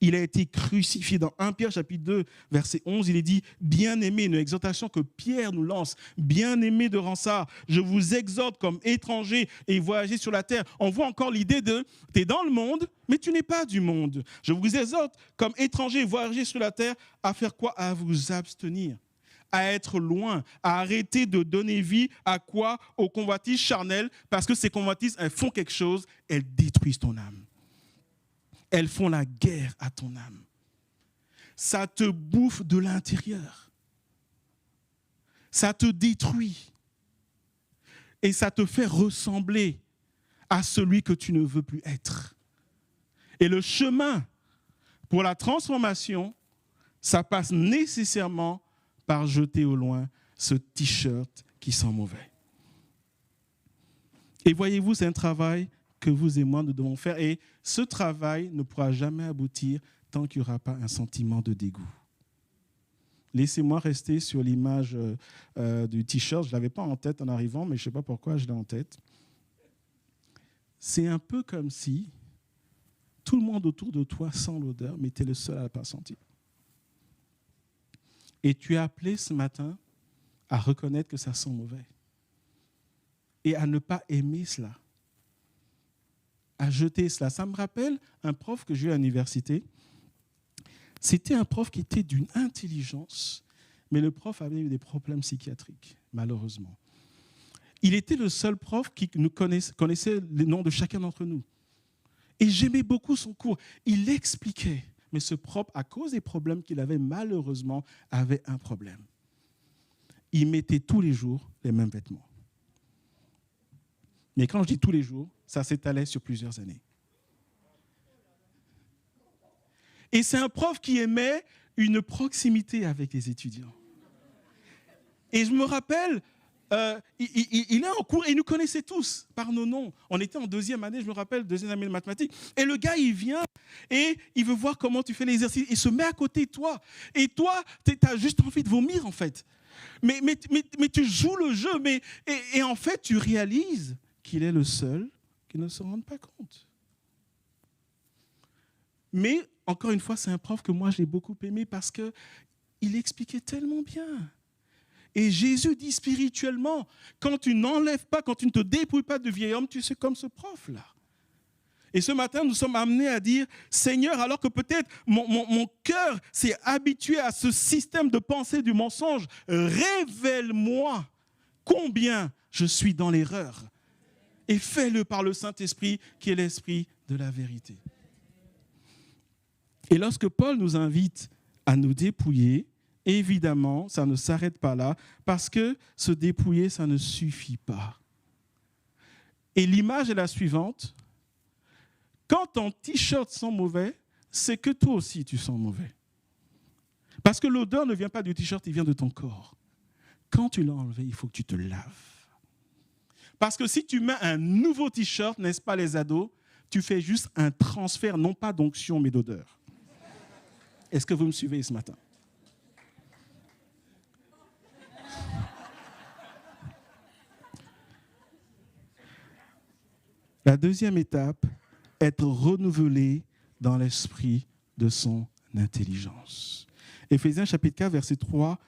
Il a été crucifié. Dans 1 Pierre chapitre 2, verset 11, il est dit « Bien-aimés », une exhortation que Pierre nous lance, « Bien-aimés de Ransard, je vous exhorte comme étrangers et voyagez sur la terre. » On voit encore l'idée de « Tu es dans le monde, mais tu n'es pas du monde. Je vous exhorte comme étrangers et voyagez sur la terre à faire quoi? À vous abstenir, à être loin, à arrêter de donner vie à quoi? Aux convoitises charnelles, parce que ces convoitises, elles font quelque chose, elles détruisent ton âme. Elles font la guerre à ton âme. Ça te bouffe de l'intérieur. Ça te détruit. Et ça te fait ressembler à celui que tu ne veux plus être. Et le chemin pour la transformation, ça passe nécessairement par jeter au loin ce t-shirt qui sent mauvais. Et voyez-vous, c'est un travail que vous et moi nous devons faire. Et ce travail ne pourra jamais aboutir tant qu'il n'y aura pas un sentiment de dégoût. Laissez-moi rester sur l'image du t-shirt. Je ne l'avais pas en tête en arrivant, mais je ne sais pas pourquoi je l'ai en tête. C'est un peu comme si tout le monde autour de toi sent l'odeur, mais tu es le seul à ne la pas sentir. Et tu es appelé ce matin à reconnaître que ça sent mauvais. Et à ne pas aimer cela. À jeter cela. Ça me rappelle un prof que j'ai eu à l'université. C'était un prof qui était d'une intelligence, mais le prof avait eu des problèmes psychiatriques, malheureusement. Il était le seul prof qui nous connaissait les noms de chacun d'entre nous. Et j'aimais beaucoup son cours. Il expliquait, mais ce prof, à cause des problèmes qu'il avait, malheureusement, avait un problème. Il mettait tous les jours les mêmes vêtements. Mais quand je dis tous les jours, ça s'étalait sur plusieurs années. Et c'est un prof qui aimait une proximité avec les étudiants. Et je me rappelle, il est en cours et il nous connaissait tous par nos noms. On était en 2e année, je me rappelle, 2e année de mathématiques. Et le gars, il vient et il veut voir comment tu fais l'exercice. Il se met à côté de toi. Et toi, tu as juste envie de vomir, en fait. Mais tu joues le jeu. Et en fait, tu réalises qu'il est le seul qui ne se rende pas compte. Mais, encore une fois, c'est un prof que moi, j'ai beaucoup aimé parce qu'il expliquait tellement bien. Et Jésus dit spirituellement, quand tu n'enlèves pas, quand tu ne te dépouilles pas de vieil homme, tu es comme ce prof-là. Et ce matin, nous sommes amenés à dire, Seigneur, alors que peut-être mon cœur s'est habitué à ce système de pensée du mensonge, révèle-moi combien je suis dans l'erreur. Et fais-le par le Saint-Esprit, qui est l'Esprit de la vérité. Et lorsque Paul nous invite à nous dépouiller, évidemment, ça ne s'arrête pas là, parce que se dépouiller, ça ne suffit pas. Et l'image est la suivante. Quand ton t-shirt sent mauvais, c'est que toi aussi tu sens mauvais. Parce que l'odeur ne vient pas du t-shirt, il vient de ton corps. Quand tu l'as enlevé, il faut que tu te laves. Parce que si tu mets un nouveau t-shirt, n'est-ce pas les ados, tu fais juste un transfert, non pas d'onction, mais d'odeur. Est-ce que vous me suivez ce matin? La deuxième étape, être renouvelé dans l'esprit de son intelligence. Éphésiens chapitre 4, verset 3,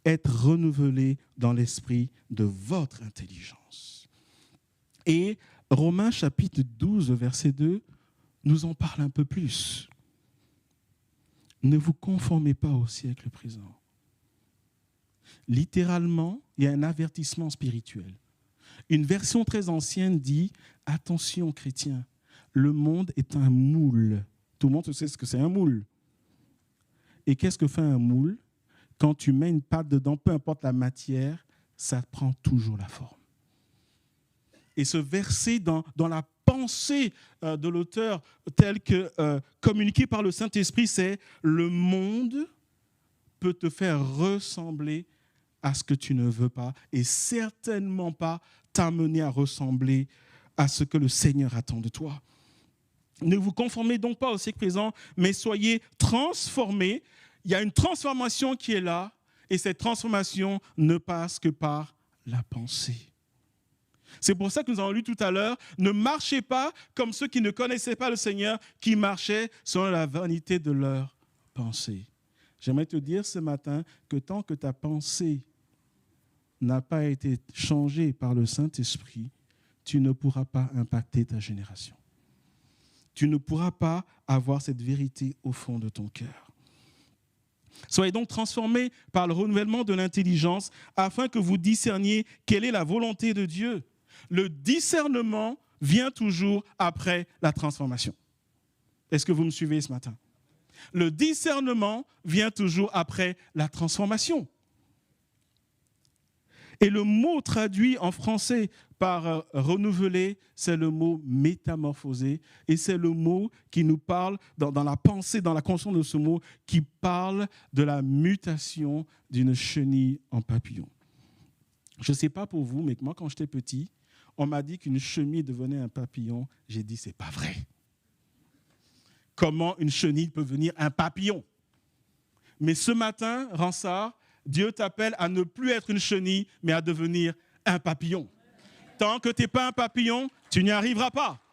être renouvelé dans l'esprit de votre intelligence. Et Romains chapitre 12, verset 2, nous en parle un peu plus. Ne vous conformez pas au siècle présent. Littéralement, il y a un avertissement spirituel. Une version très ancienne dit « Attention, chrétiens, le monde est un moule. » Tout le monde sait ce que c'est un moule. Et qu'est-ce que fait un moule? Quand tu mets une pâte dedans, peu importe la matière, ça prend toujours la forme. Et ce verset, dans la pensée pensée de l'auteur telle que communiquée par le Saint-Esprit, c'est le monde peut te faire ressembler à ce que tu ne veux pas et certainement pas t'amener à ressembler à ce que le Seigneur attend de toi. Ne vous conformez donc pas au siècle présent, mais soyez transformés. Il y a une transformation qui est là et cette transformation ne passe que par la pensée. C'est pour ça que nous avons lu tout à l'heure, ne marchez pas comme ceux qui ne connaissaient pas le Seigneur, qui marchaient selon la vanité de leur pensée. J'aimerais te dire ce matin que tant que ta pensée n'a pas été changée par le Saint-Esprit, tu ne pourras pas impacter ta génération. Tu ne pourras pas avoir cette vérité au fond de ton cœur. Soyez donc transformés par le renouvellement de l'intelligence afin que vous discerniez quelle est la volonté de Dieu. Le discernement vient toujours après la transformation. Est-ce que vous me suivez ce matin? Le discernement vient toujours après la transformation. Et le mot traduit en français par renouveler, c'est le mot métamorphoser. Et c'est le mot qui nous parle, dans la pensée, dans la conscience de ce mot, qui parle de la mutation d'une chenille en papillon. Je ne sais pas pour vous, mais moi, quand j'étais petit, on m'a dit qu'une chenille devenait un papillon. J'ai dit, c'est pas vrai. Comment une chenille peut devenir un papillon? Mais ce matin, Ransard, Dieu t'appelle à ne plus être une chenille, mais à devenir un papillon. Tant que tu n'es pas un papillon, tu n'y arriveras pas.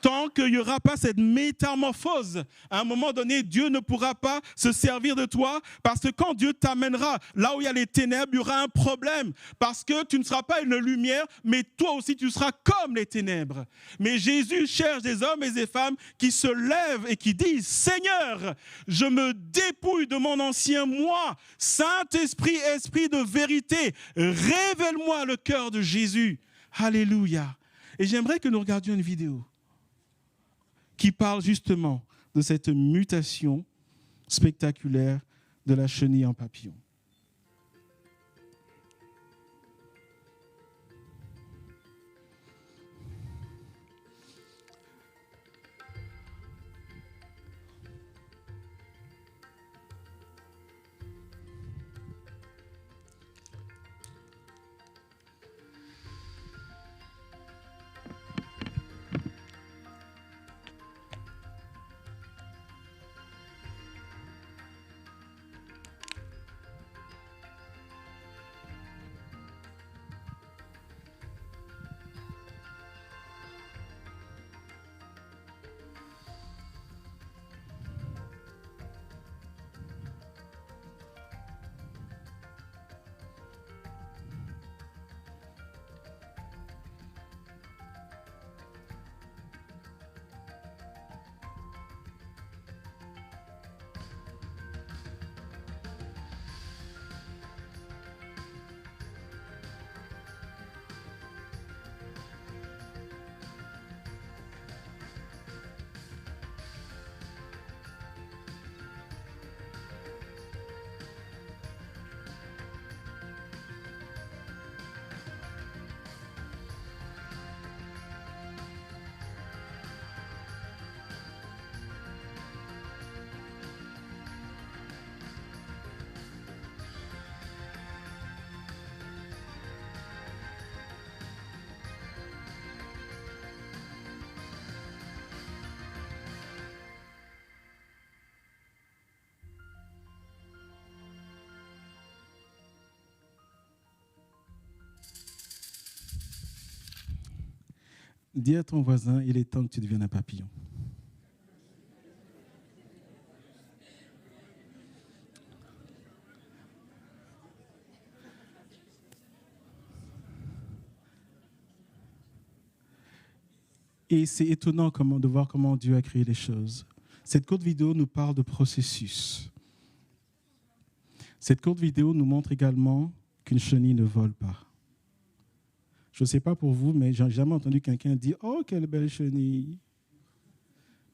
Tant qu'il n'y aura pas cette métamorphose, à un moment donné, Dieu ne pourra pas se servir de toi parce que quand Dieu t'amènera là où il y a les ténèbres, il y aura un problème parce que tu ne seras pas une lumière, mais toi aussi tu seras comme les ténèbres. Mais Jésus cherche des hommes et des femmes qui se lèvent et qui disent « Seigneur, je me dépouille de mon ancien moi, Saint-Esprit, Esprit de vérité, révèle-moi le cœur de Jésus. » Alléluia. Et j'aimerais que nous regardions une vidéo qui parle justement de cette mutation spectaculaire de la chenille en papillon. Dis à ton voisin, il est temps que tu deviennes un papillon. Et c'est étonnant de voir comment Dieu a créé les choses. Cette courte vidéo nous parle de processus. Cette courte vidéo nous montre également qu'une chenille ne vole pas. Je ne sais pas pour vous, mais je n'ai jamais entendu quelqu'un dire « Oh, quelle belle chenille !»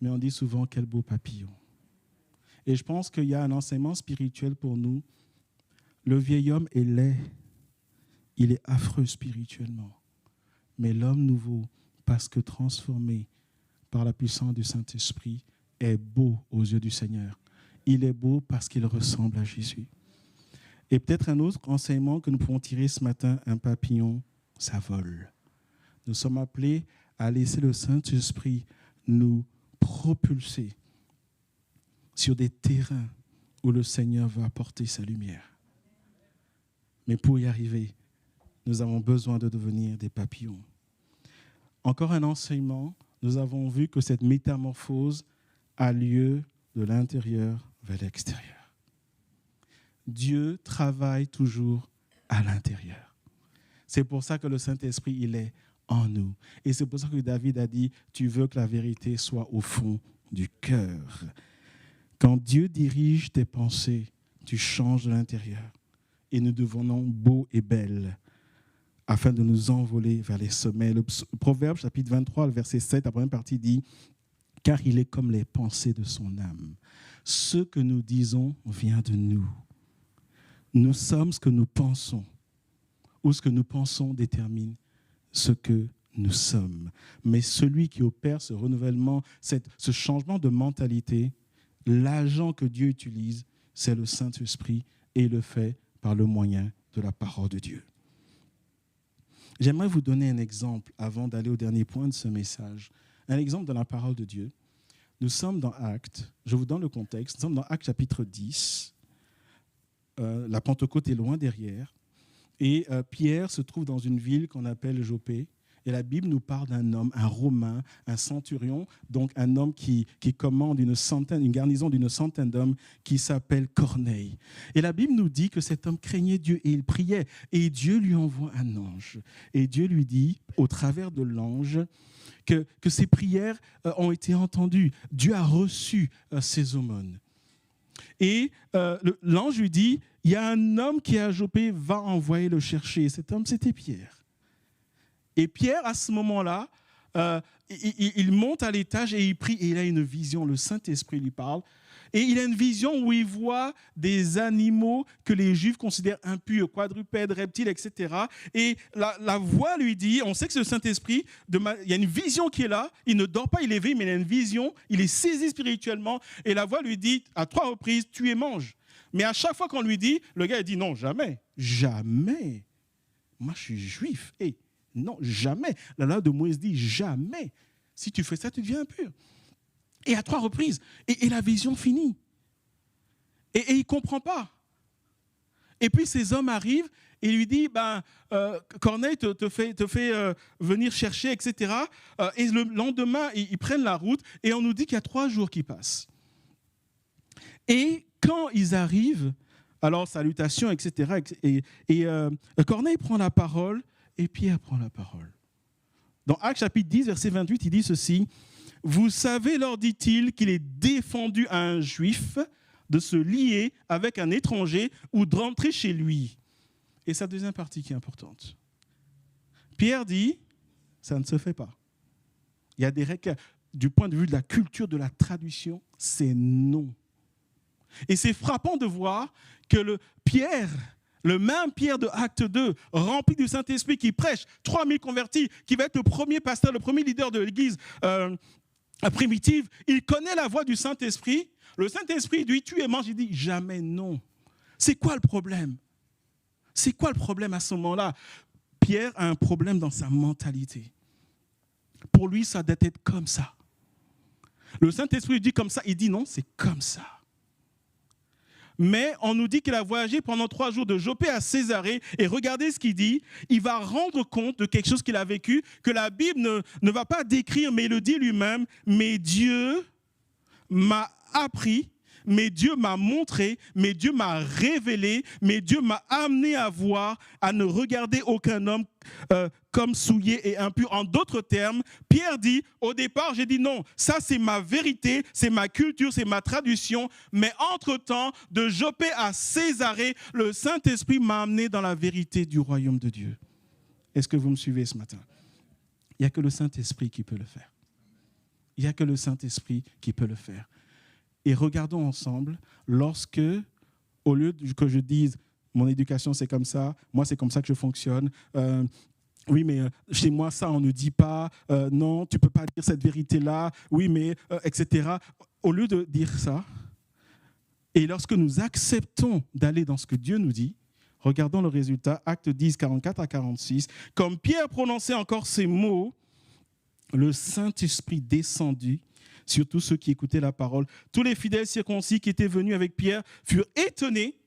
Mais on dit souvent « Quel beau papillon !» Et je pense qu'il y a un enseignement spirituel pour nous. Le vieil homme est laid, il est affreux spirituellement. Mais l'homme nouveau parce que transformé par la puissance du Saint-Esprit, est beau aux yeux du Seigneur. Il est beau parce qu'il ressemble à Jésus. Et peut-être un autre enseignement que nous pouvons tirer ce matin, un papillon, ça vole. Nous sommes appelés à laisser le Saint-Esprit nous propulser sur des terrains où le Seigneur va apporter sa lumière. Mais pour y arriver, nous avons besoin de devenir des papillons. Encore un enseignement, nous avons vu que cette métamorphose a lieu de l'intérieur vers l'extérieur. Dieu travaille toujours à l'intérieur. C'est pour ça que le Saint-Esprit, il est en nous. Et c'est pour ça que David a dit, tu veux que la vérité soit au fond du cœur. Quand Dieu dirige tes pensées, tu changes de l'intérieur. Et nous devenons beaux et belles afin de nous envoler vers les sommets. Le Proverbe, chapitre 23, le verset 7, la première partie dit « Car il est comme les pensées de son âme. Ce que nous disons vient de nous. Nous sommes ce que nous pensons, ou ce que nous pensons détermine ce que nous sommes. Mais celui qui opère ce renouvellement, ce changement de mentalité, l'agent que Dieu utilise, c'est le Saint-Esprit et il le fait par le moyen de la parole de Dieu. J'aimerais vous donner un exemple avant d'aller au dernier point de ce message. Un exemple de la parole de Dieu. Nous sommes dans Actes, je vous donne le contexte, nous sommes dans Actes chapitre 10. La Pentecôte est loin derrière. Et Pierre se trouve dans une ville qu'on appelle Jopé. Et la Bible nous parle d'un homme, un Romain, un centurion, donc un homme qui commande une garnison d'une centaine d'hommes qui s'appelle Corneille. Et la Bible nous dit que cet homme craignait Dieu et il priait. Et Dieu lui envoie un ange. Et Dieu lui dit, au travers de l'ange, que ses prières ont été entendues. Dieu a reçu ses aumônes. Et l'ange lui dit, il y a un homme qui est à Jopé, va envoyer le chercher. Et cet homme, c'était Pierre. Et Pierre, à ce moment-là, il monte à l'étage et il prie et il a une vision. Le Saint-Esprit lui parle. Et il a une vision où il voit des animaux que les Juifs considèrent impurs, quadrupèdes, reptiles, etc. Et la voix lui dit, on sait que c'est le Saint-Esprit, il y a une vision qui est là, il ne dort pas, il est éveillé, mais il a une vision, il est saisi spirituellement. Et la voix lui dit, à 3 reprises, tu es mange. Mais à chaque fois qu'on lui dit, le gars il dit, non, jamais, jamais. Moi, je suis juif. Et non, jamais. La loi de Moïse dit jamais. Si tu fais ça, tu deviens impur. Et à 3 reprises. Et la vision finit. Et il ne comprend pas. Et puis ces hommes arrivent et lui disent, Corneille te fait venir chercher, etc. Et le lendemain, ils prennent la route et on nous dit qu'il y a 3 jours qui passent. Et quand ils arrivent, alors salutations, etc. Et Corneille prend la parole. Et Pierre prend la parole. Dans Actes chapitre 10, verset 28, il dit ceci. « Vous savez, leur dit-il, qu'il est défendu à un juif de se lier avec un étranger ou de rentrer chez lui. » Et sa deuxième partie qui est importante. Pierre dit, ça ne se fait pas. Il y a des règles, du point de vue de la culture de la traduction, c'est non. Et c'est frappant de voir que Pierre, le même Pierre de Acte 2, rempli du Saint-Esprit, qui prêche, 3000 convertis, qui va être le premier pasteur, le premier leader de l'Église primitive, il connaît la voix du Saint-Esprit. Le Saint-Esprit dit, tu es mange, il dit, jamais non. C'est quoi le problème? C'est quoi le problème à ce moment-là? Pierre a un problème dans sa mentalité. Pour lui, ça doit être comme ça. Le Saint-Esprit dit comme ça, il dit non, c'est comme ça. Mais on nous dit qu'il a voyagé pendant 3 jours de Jopé à Césarée. Et regardez ce qu'il dit. Il va rendre compte de quelque chose qu'il a vécu, que la Bible ne va pas décrire, mais il le dit lui-même. Mais Dieu m'a appris, mais Dieu m'a montré, mais Dieu m'a révélé, mais Dieu m'a amené à voir, à ne regarder aucun homme comme souillé et impur. En d'autres termes, Pierre dit, au départ, j'ai dit non, ça c'est ma vérité, c'est ma culture, c'est ma tradition, mais entre-temps, de Jopé à Césarée, le Saint-Esprit m'a amené dans la vérité du royaume de Dieu. Est-ce que vous me suivez ce matin? Il n'y a que le Saint-Esprit qui peut le faire. Il n'y a que le Saint-Esprit qui peut le faire. Et regardons ensemble, lorsque, au lieu que je dise, mon éducation c'est comme ça, moi c'est comme ça que je fonctionne, Oui, mais chez moi, ça, on ne dit pas. Non, tu ne peux pas dire cette vérité-là. Oui, mais, etc. Au lieu de dire ça, et lorsque nous acceptons d'aller dans ce que Dieu nous dit, regardons le résultat, Actes 10, 44 à 46. Comme Pierre prononçait encore ces mots, le Saint-Esprit descendit sur tous ceux qui écoutaient la parole. Tous les fidèles circoncis qui étaient venus avec Pierre furent étonnés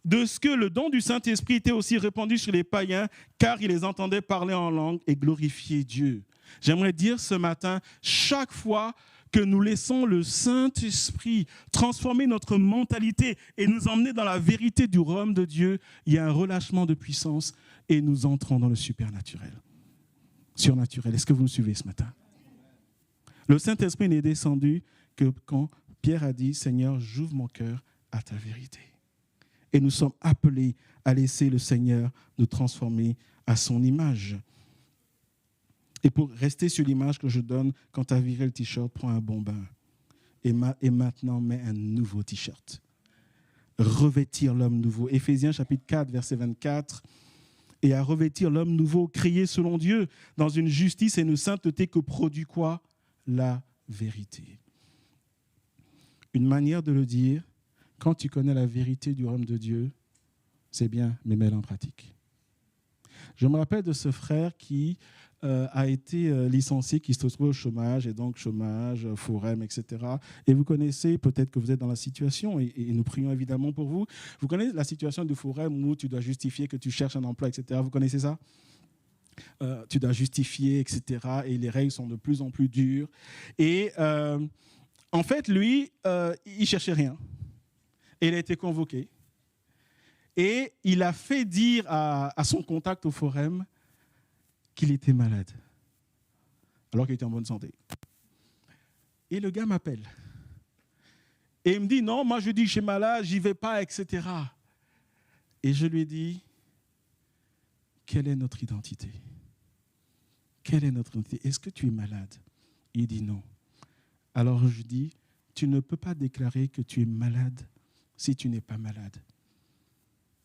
de ce que le don du Saint-Esprit était aussi répandu sur les païens, car ils les entendaient parler en langue et glorifier Dieu. J'aimerais dire ce matin, chaque fois que nous laissons le Saint-Esprit transformer notre mentalité et nous emmener dans la vérité du royaume de Dieu, il y a un relâchement de puissance et nous entrons dans le supernaturel. Surnaturel. Est-ce que vous me suivez ce matin? Le Saint-Esprit n'est descendu que quand Pierre a dit « Seigneur, j'ouvre mon cœur à ta vérité ». Et nous sommes appelés à laisser le Seigneur nous transformer à son image. Et pour rester sur l'image que je donne, quand tu as viré le t-shirt, prends un bon bain. Et maintenant, mets un nouveau t-shirt. Revêtir l'homme nouveau. Éphésiens chapitre 4, verset 24. Et à revêtir l'homme nouveau, créé selon Dieu, dans une justice et une sainteté que produit quoi? La vérité. Une manière de le dire, quand tu connais la vérité du royaume de Dieu, c'est bien, mais mets-la en pratique. Je me rappelle de ce frère qui a été licencié, qui se trouve au chômage, et donc chômage, forum, etc. Et vous connaissez, peut-être que vous êtes dans la situation, et nous prions évidemment pour vous. Vous connaissez la situation du forum où tu dois justifier que tu cherches un emploi, etc. Vous connaissez ça? Tu dois justifier, etc. Et les règles sont de plus en plus dures. Et en fait, lui, il ne cherchait rien. Et il a été convoqué. Et il a fait dire à son contact au forum qu'il était malade, alors qu'il était en bonne santé. Et le gars m'appelle. Et il me dit, non, moi je dis que je suis malade, j'y vais pas, etc. Et je lui ai dit, quelle est notre identité? Quelle est notre identité? Est-ce que tu es malade? Il dit non. Alors je dis, tu ne peux pas déclarer que tu es malade si tu n'es pas malade.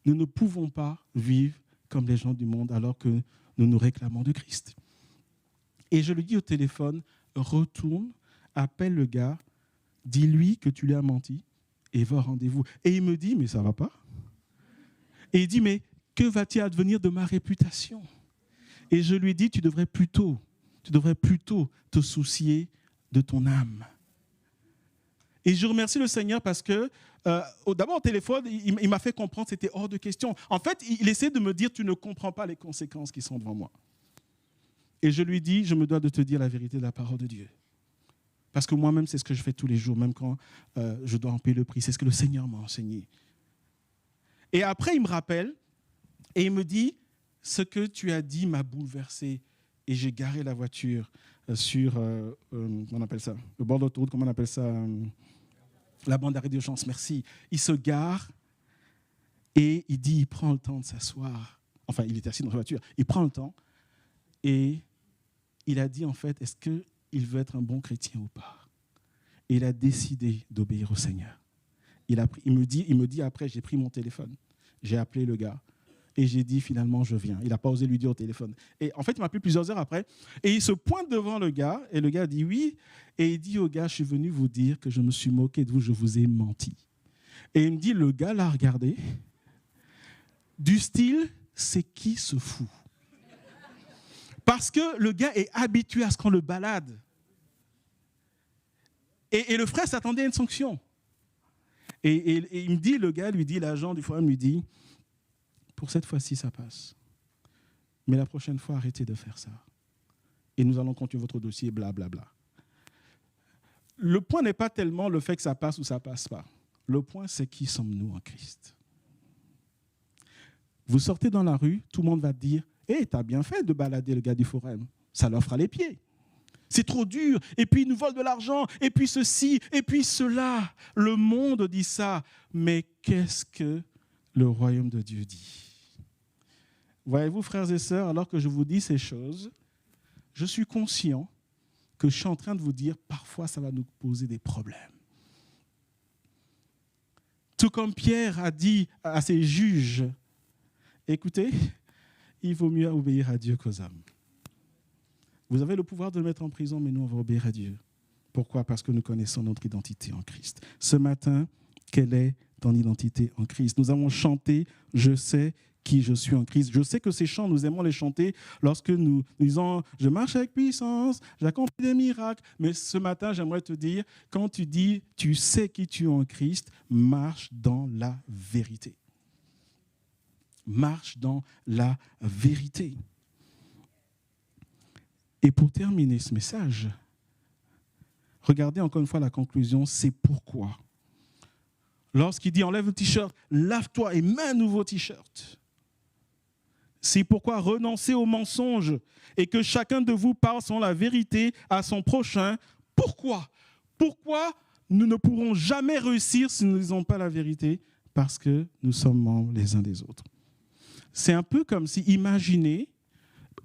Nous ne pouvons pas vivre comme les gens du monde alors que nous nous réclamons de Christ. Et je lui dis au téléphone, retourne, appelle le gars, dis-lui que tu lui as menti et va au rendez-vous. Et il me dit, mais ça ne va pas. Et il dit, mais que va-t-il advenir de ma réputation? Et je lui dis, tu devrais plutôt te soucier de ton âme. Et je remercie le Seigneur parce que, d'abord au téléphone, il m'a fait comprendre que c'était hors de question. En fait, il essaie de me dire, tu ne comprends pas les conséquences qui sont devant moi. Et je lui dis, je me dois de te dire la vérité de la parole de Dieu. Parce que moi-même, c'est ce que je fais tous les jours, même quand je dois en payer le prix. C'est ce que le Seigneur m'a enseigné. Et après, il me rappelle et il me dit, ce que tu as dit m'a bouleversé. Et j'ai garé la voiture sur, comment on appelle ça? Le bord d'autoroute, comment on appelle ça? La bande d'arrêt d'urgence, merci. Il se gare et il dit, il prend le temps de s'asseoir. Enfin, il était assis dans la voiture. Il prend le temps et il a dit, en fait, est-ce qu'il veut être un bon chrétien ou pas? Et il a décidé d'obéir au Seigneur. Il me dit après, j'ai pris mon téléphone, j'ai appelé le gars et j'ai dit, finalement, je viens. Il n'a pas osé lui dire au téléphone. Et en fait, il m'a appelé plusieurs heures après et il se pointe devant le gars et le gars dit oui. Et il dit au gars, je suis venu vous dire que je me suis moqué de vous, je vous ai menti. Et il me dit, le gars l'a regardé, du style, c'est qui se fout? Parce que le gars est habitué à ce qu'on le balade. Et le frère s'attendait à une sanction. Et il me dit, le gars lui dit, l'agent du forum lui dit, pour cette fois-ci, ça passe. Mais la prochaine fois, arrêtez de faire ça. Et nous allons continuer votre dossier, blablabla. Le point n'est pas tellement le fait que ça passe ou ça passe pas. Le point, c'est qui sommes-nous en Christ? Vous sortez dans la rue, tout le monde va te dire, hey, t'as bien fait de balader le gars du forum. Ça leur fera les pieds. C'est trop dur, et puis ils nous volent de l'argent, et puis ceci, et puis cela. Le monde dit ça, mais qu'est-ce que le royaume de Dieu dit? Voyez-vous, frères et sœurs, alors que je vous dis ces choses, je suis conscient que je suis en train de vous dire, parfois ça va nous poser des problèmes. Tout comme Pierre a dit à ses juges, écoutez, il vaut mieux obéir à Dieu qu'aux hommes. Vous avez le pouvoir de le mettre en prison, mais nous, on va obéir à Dieu. Pourquoi ? Parce que nous connaissons notre identité en Christ. Ce matin, quelle est ton identité en Christ ? Nous avons chanté « Je sais qui je suis en Christ ». Je sais que ces chants, nous aimons les chanter lorsque nous disons « Je marche avec puissance, j'accomplis des miracles ». Mais ce matin, j'aimerais te dire, quand tu dis « Tu sais qui tu es en Christ », marche dans la vérité. Marche dans la vérité. Et pour terminer ce message, regardez encore une fois la conclusion, c'est pourquoi. Lorsqu'il dit enlève le t-shirt, lave-toi et mets un nouveau t-shirt. C'est pourquoi renoncer au mensonge et que chacun de vous parle selon la vérité à son prochain. Pourquoi ? Pourquoi nous ne pourrons jamais réussir si nous ne disons pas la vérité ? Parce que nous sommes membres les uns des autres. C'est un peu comme si, imaginez,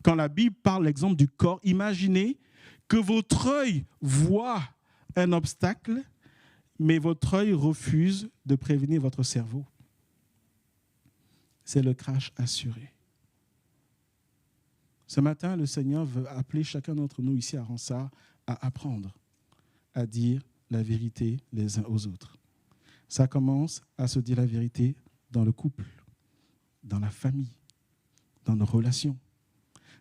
quand la Bible parle l'exemple du corps, imaginez que votre œil voit un obstacle, mais votre œil refuse de prévenir votre cerveau. C'est le crash assuré. Ce matin, le Seigneur veut appeler chacun d'entre nous ici à Ronsard à apprendre à dire la vérité les uns aux autres. Ça commence à se dire la vérité dans le couple, dans la famille, dans nos relations.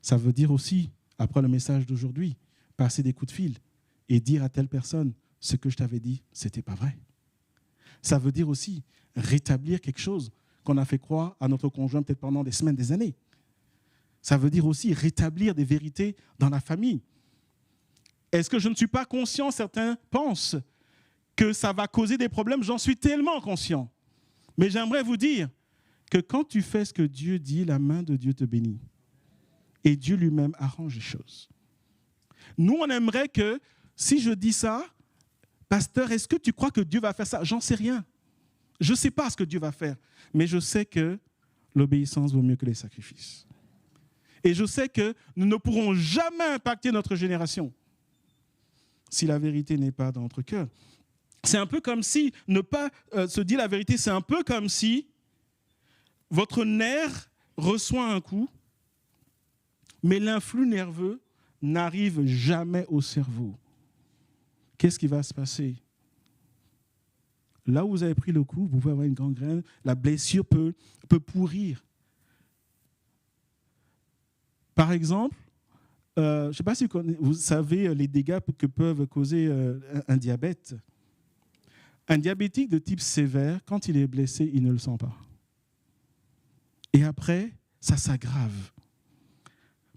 Ça veut dire aussi, après le message d'aujourd'hui, passer des coups de fil et dire à telle personne ce que je t'avais dit, ce n'était pas vrai. Ça veut dire aussi rétablir quelque chose qu'on a fait croire à notre conjoint peut-être pendant des semaines, des années. Ça veut dire aussi rétablir des vérités dans la famille. Est-ce que je ne suis pas conscient, certains pensent, que ça va causer des problèmes? J'en suis tellement conscient. Mais j'aimerais vous dire que quand tu fais ce que Dieu dit, la main de Dieu te bénit. Et Dieu lui-même arrange les choses. Nous, on aimerait que, si je dis ça, pasteur, est-ce que tu crois que Dieu va faire ça? J'en sais rien. Je ne sais pas ce que Dieu va faire. Mais je sais que l'obéissance vaut mieux que les sacrifices. Et je sais que nous ne pourrons jamais impacter notre génération si la vérité n'est pas dans notre cœur. C'est un peu comme si, ne pas se dire la vérité, c'est un peu comme si votre nerf reçoit un coup, mais l'influx nerveux n'arrive jamais au cerveau. Qu'est-ce qui va se passer? Là où vous avez pris le coup, vous pouvez avoir une gangrène, la blessure peut pourrir. Par exemple, je ne sais pas si vous savez les dégâts que peuvent causer un diabète. Un diabétique de type sévère, quand il est blessé, il ne le sent pas. Et après, ça s'aggrave.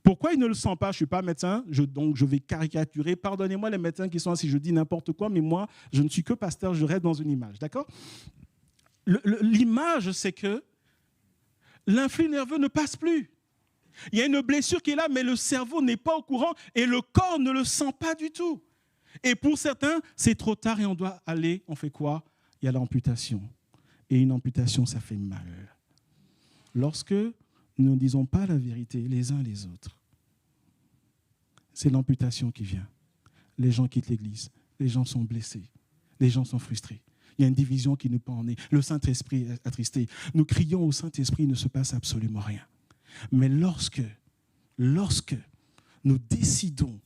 Pourquoi il ne le sent pas? Je ne suis pas médecin, donc je vais caricaturer. Pardonnez-moi les médecins qui sont là si je dis n'importe quoi, mais moi, je ne suis que pasteur, je reste dans une image, d'accord? L'image, c'est que l'influx nerveux ne passe plus. Il y a une blessure qui est là, mais le cerveau n'est pas au courant et le corps ne le sent pas du tout. Et pour certains, c'est trop tard et on doit aller, on fait quoi? Il y a l'amputation. Et une amputation, ça fait mal. Lorsque nous ne disons pas la vérité les uns les autres, c'est l'amputation qui vient. Les gens quittent l'église, les gens sont blessés, les gens sont frustrés. Il y a une division qui nous pend en nez. Le Saint-Esprit est attristé. Nous crions au Saint-Esprit, il ne se passe absolument rien. Mais lorsque nous décidons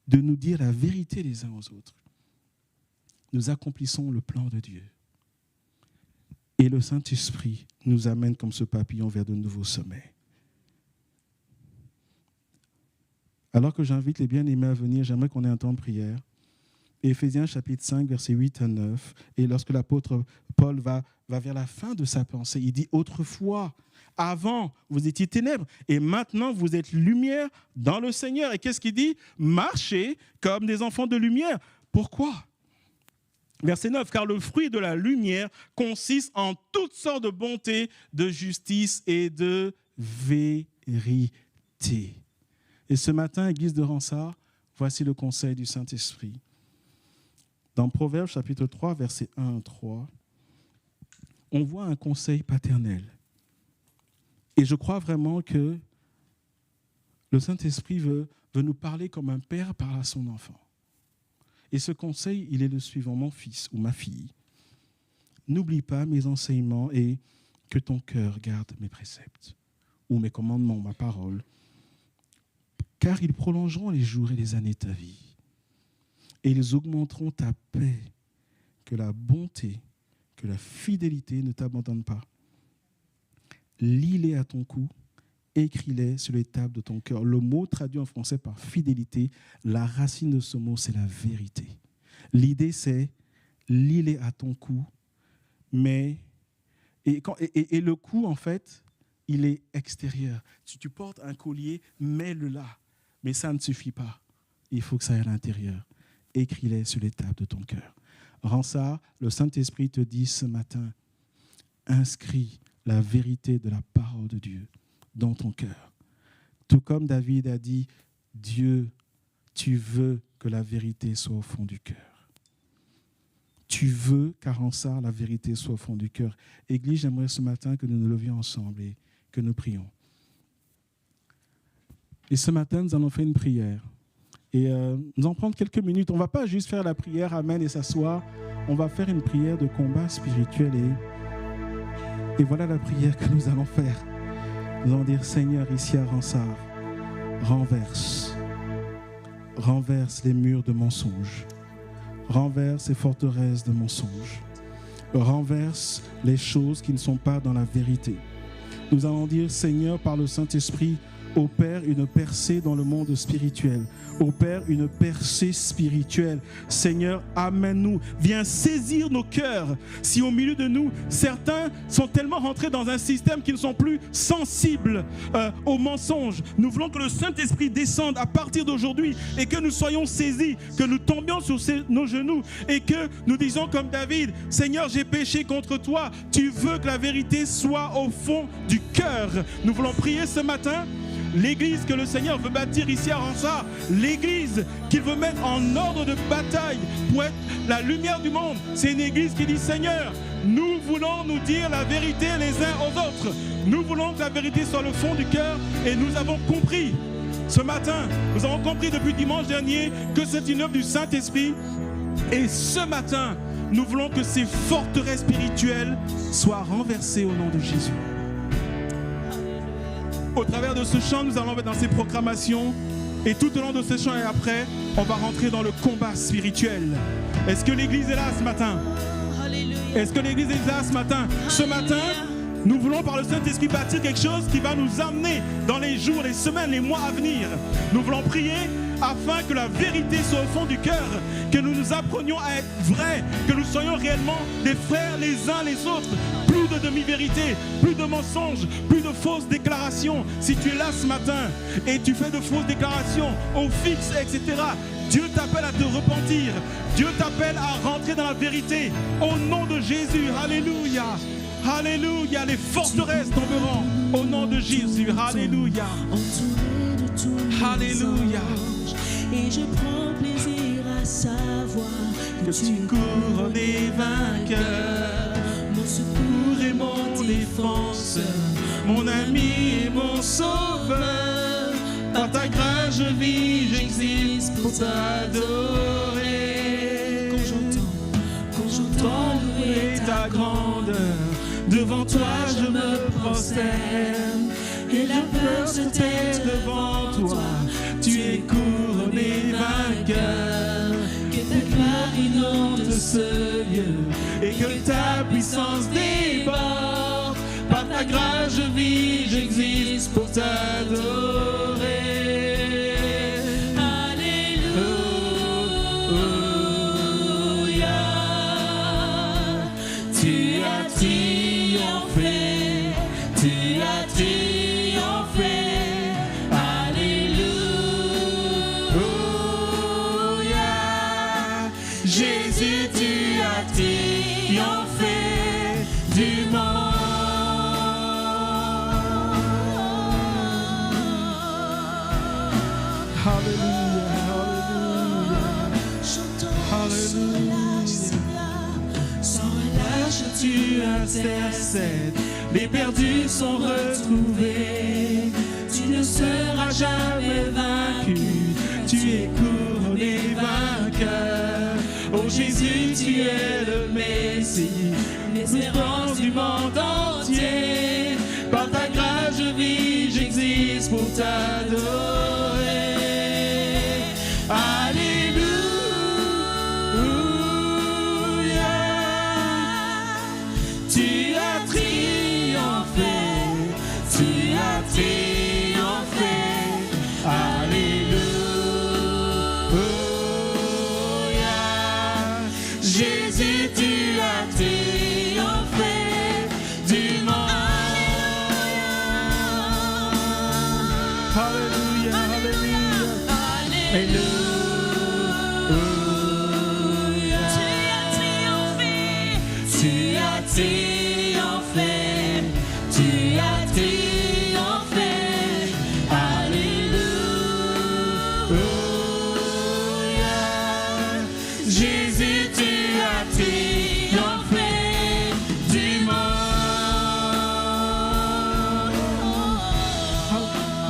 de nous dire la vérité les uns aux autres, nous accomplissons le plan de Dieu. Et le Saint-Esprit nous amène comme ce papillon vers de nouveaux sommets. Alors que j'invite les bien-aimés à venir, j'aimerais qu'on ait un temps de prière. Éphésiens chapitre 5, versets 8 à 9. Et lorsque l'apôtre Paul va vers la fin de sa pensée, il dit « Autrefois, avant, vous étiez ténèbres, et maintenant vous êtes lumière dans le Seigneur. » Et qu'est-ce qu'il dit? « Marchez comme des enfants de lumière. » Pourquoi? Verset 9, « Car le fruit de la lumière consiste en toutes sortes de bonté, de justice et de vérité. » Et ce matin, Église de Ronsard, voici le conseil du Saint-Esprit. Dans Proverbes chapitre 3, versets 1 à 3, on voit un conseil paternel. Et je crois vraiment que le Saint-Esprit veut nous parler comme un père parle à son enfant. Et ce conseil, il est le suivant, mon fils ou ma fille. N'oublie pas mes enseignements et que ton cœur garde mes préceptes, ou mes commandements, ma parole, car ils prolongeront les jours et les années de ta vie, et ils augmenteront ta paix, que la bonté, que la fidélité ne t'abandonnent pas. Lis-les à ton cou, écris-les sur les tables de ton cœur. Le mot traduit en français par fidélité, la racine de ce mot, c'est la vérité. L'idée, c'est lis-les à ton cou, mais et le cou, en fait, il est extérieur. Si tu portes un collier, mets-le là. Mais ça ne suffit pas. Il faut que ça aille à l'intérieur. Écris-les sur les tables de ton cœur. Rends ça, le Saint-Esprit te dit ce matin, inscris la vérité de la parole de Dieu dans ton cœur. Tout comme David a dit, Dieu, tu veux que la vérité soit au fond du cœur. Tu veux qu'en ça, la vérité soit au fond du cœur. Église, j'aimerais ce matin que nous nous levions ensemble et que nous prions. Et ce matin, nous allons faire une prière. Et nous allons prendre quelques minutes. On ne va pas juste faire la prière, amen, et s'asseoir. On va faire une prière de combat spirituel. Et voilà la prière que nous allons faire. Nous allons dire, Seigneur, ici à Ransard, renverse les murs de mensonges. Renverse les forteresses de mensonges. Renverse les choses qui ne sont pas dans la vérité. Nous allons dire, Seigneur, par le Saint-Esprit, opère une percée dans le monde spirituel. Opère une percée spirituelle. Seigneur, amène-nous. Viens saisir nos cœurs. Si au milieu de nous, certains sont tellement rentrés dans un système qui ne sont plus sensibles aux mensonges, nous voulons que le Saint-Esprit descende à partir d'aujourd'hui et que nous soyons saisis, que nous tombions sur nos genoux et que nous disons comme David, Seigneur, j'ai péché contre toi. Tu veux que la vérité soit au fond du cœur. Nous voulons prier ce matin. L'église que le Seigneur veut bâtir ici à Ransard, l'église qu'il veut mettre en ordre de bataille pour être la lumière du monde, c'est une église qui dit, Seigneur, nous voulons nous dire la vérité les uns aux autres. Nous voulons que la vérité soit le fond du cœur et nous avons compris ce matin, nous avons compris depuis dimanche dernier que c'est une œuvre du Saint-Esprit et ce matin, nous voulons que ces forteresses spirituelles soient renversées au nom de Jésus. Au travers de ce chant, nous allons mettre dans ces proclamations et tout au long de ce chant et après, on va rentrer dans le combat spirituel. Est-ce que l'église est là ce matin? Est-ce que l'église est là ce matin? Ce matin, nous voulons par le Saint-Esprit bâtir quelque chose qui va nous amener dans les jours, les semaines, les mois à venir. Nous voulons prier afin que la vérité soit au fond du cœur, que nous nous apprenions à être vrais, que nous soyons réellement des frères les uns les autres. Plus de demi-vérité, plus de mensonges, plus de fausses déclarations. Si tu es là ce matin et tu fais de fausses déclarations au fixe, etc., Dieu t'appelle à te repentir. Dieu t'appelle à rentrer dans la vérité. Au nom de Jésus, alléluia. Alléluia, les forteresses tomberont au nom de Jésus. Alléluia. Alléluia. Et je prends plaisir à savoir que tu cours des vainqueurs, mon secours et mon défense, mon ami et mon sauveur. Par ta grâce je vis, j'existe pour t'adorer. Quand j'entends louer ta grandeur, devant toi je me prosterne. Et la peur se tait devant toi, tu es couronné vainqueur. que ta gloire inonde Ce lieu et que ta puissance déborde. Par ta grâce je vis, j'existe pour t'adorer. Alléluia. Tu as triomphé, tu as triomphé. Alléluia. Jésus, tu as triomphé du monde. Alléluia, alléluia. Sans relâche, Tu intercèdes, les perdus sont retrouvés. tu ne seras jamais vaincu. Tu es couronné vainqueur. Oh Jésus, tu es le Messie, L'espérance du monde entier. Jésus, tu as triomphé du monde. Alléluia, alléluia, alléluia. Tu as triomphé, tu as triomphé, alléluia. Jésus, tu as triomphé du monde.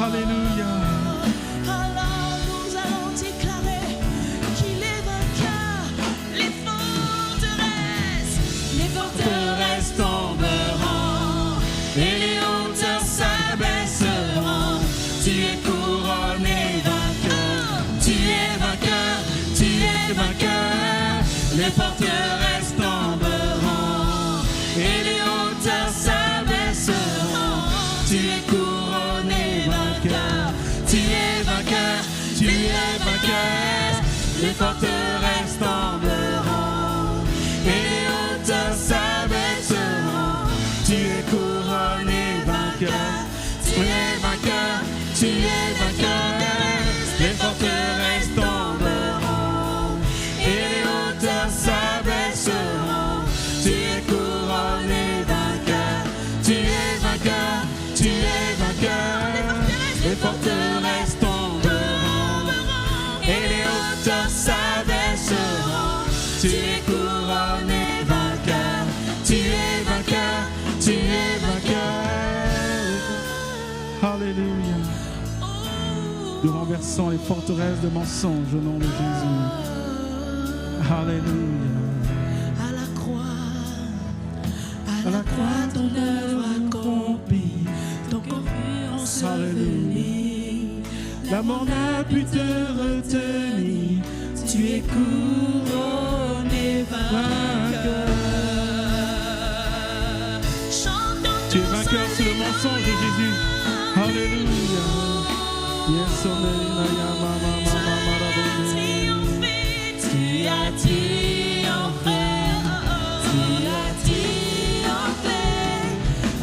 Alléluia. Alors nous allons déclarer qu'il est vainqueur. Les forteresses tomberont et les hauteurs s'abaisseront. Tu es couronné vainqueur, tu es vainqueur, tu es vainqueur. Les forteresses tomberont et les hauteurs s'abaisseront. Tu es couronné vainqueur, tu es vainqueur, tu es vainqueur. Les forteresses tomberont et les hauteurs s'abaisseront. Tu es couronné vainqueur, tu es vainqueur, tu es vainqueur. Les forteresses tomberont et les hauteurs s'abaisseront. Tu es couronné vainqueur, tu es vainqueur, tu es vainqueur. Les forteresses tomberont et les hauteurs s'abaisseront. Tu es couronné vainqueur, tu es vainqueur, tu es vainqueur. Alléluia. Nous renversons les forteresses de mensonges au nom de Jésus. Alléluia. À la croix, ton œuvre accomplie, ton corps enseveli. La mort n'a pu te retenir. Tu es couronné vainqueur. Tu es vainqueur sur le mensonge de Jésus. Alléluia. Yes, Alléluia. Tu as triomphé, tu as triomphé,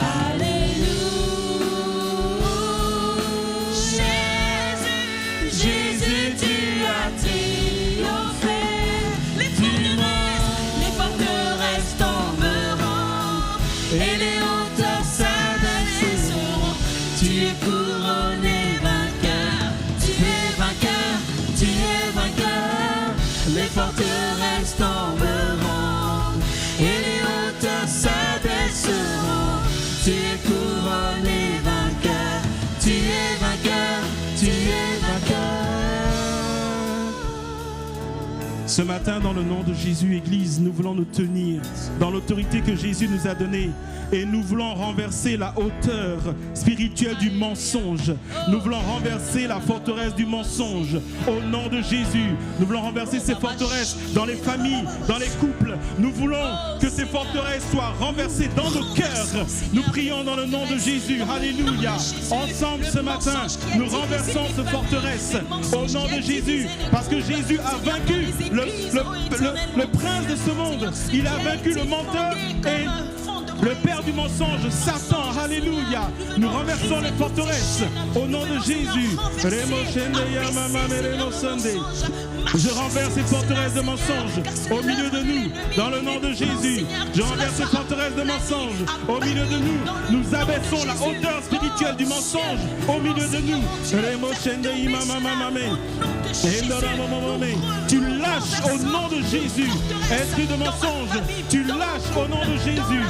alléluia. Jésus, tu as triomphé. Les forteresses tomberont et les hauteurs s'abaisseront. Tu es couronné vainqueur, tu es vainqueur, tu es vainqueur. Les forteresses tomberont et les hauteurs s'abaisseront. Tu es couronné vainqueur, tu es vainqueur, tu es vainqueur. Ce matin, dans le nom de Jésus, Église, nous voulons nous tenir dans l'autorité que Jésus nous a donnée. Et nous voulons renverser la hauteur spirituelle du mensonge. Nous voulons renverser la forteresse du mensonge au nom de Jésus. Nous voulons renverser ces forteresses dans les familles, dans les couples. Nous voulons que ces forteresses soient renversées dans nos cœurs. Nous prions dans le nom de Jésus. Alléluia. Ensemble ce matin, nous renversons ces forteresses au nom de Jésus. Parce que Jésus a vaincu le prince de ce monde. Il a vaincu le menteur et le père du mensonge, Satan. Alléluia. Nous renversons les forteresses au nom de Jésus. Je renverse ces forteresses de mensonges au milieu de nous, dans le nom de Jésus. Je renverse ces forteresses de mensonges au milieu de nous. Nous abaissons la hauteur spirituelle du mensonge au milieu de nous. Tu lâches au nom de Jésus. Esprit de mensonge, tu lâches au nom de Jésus.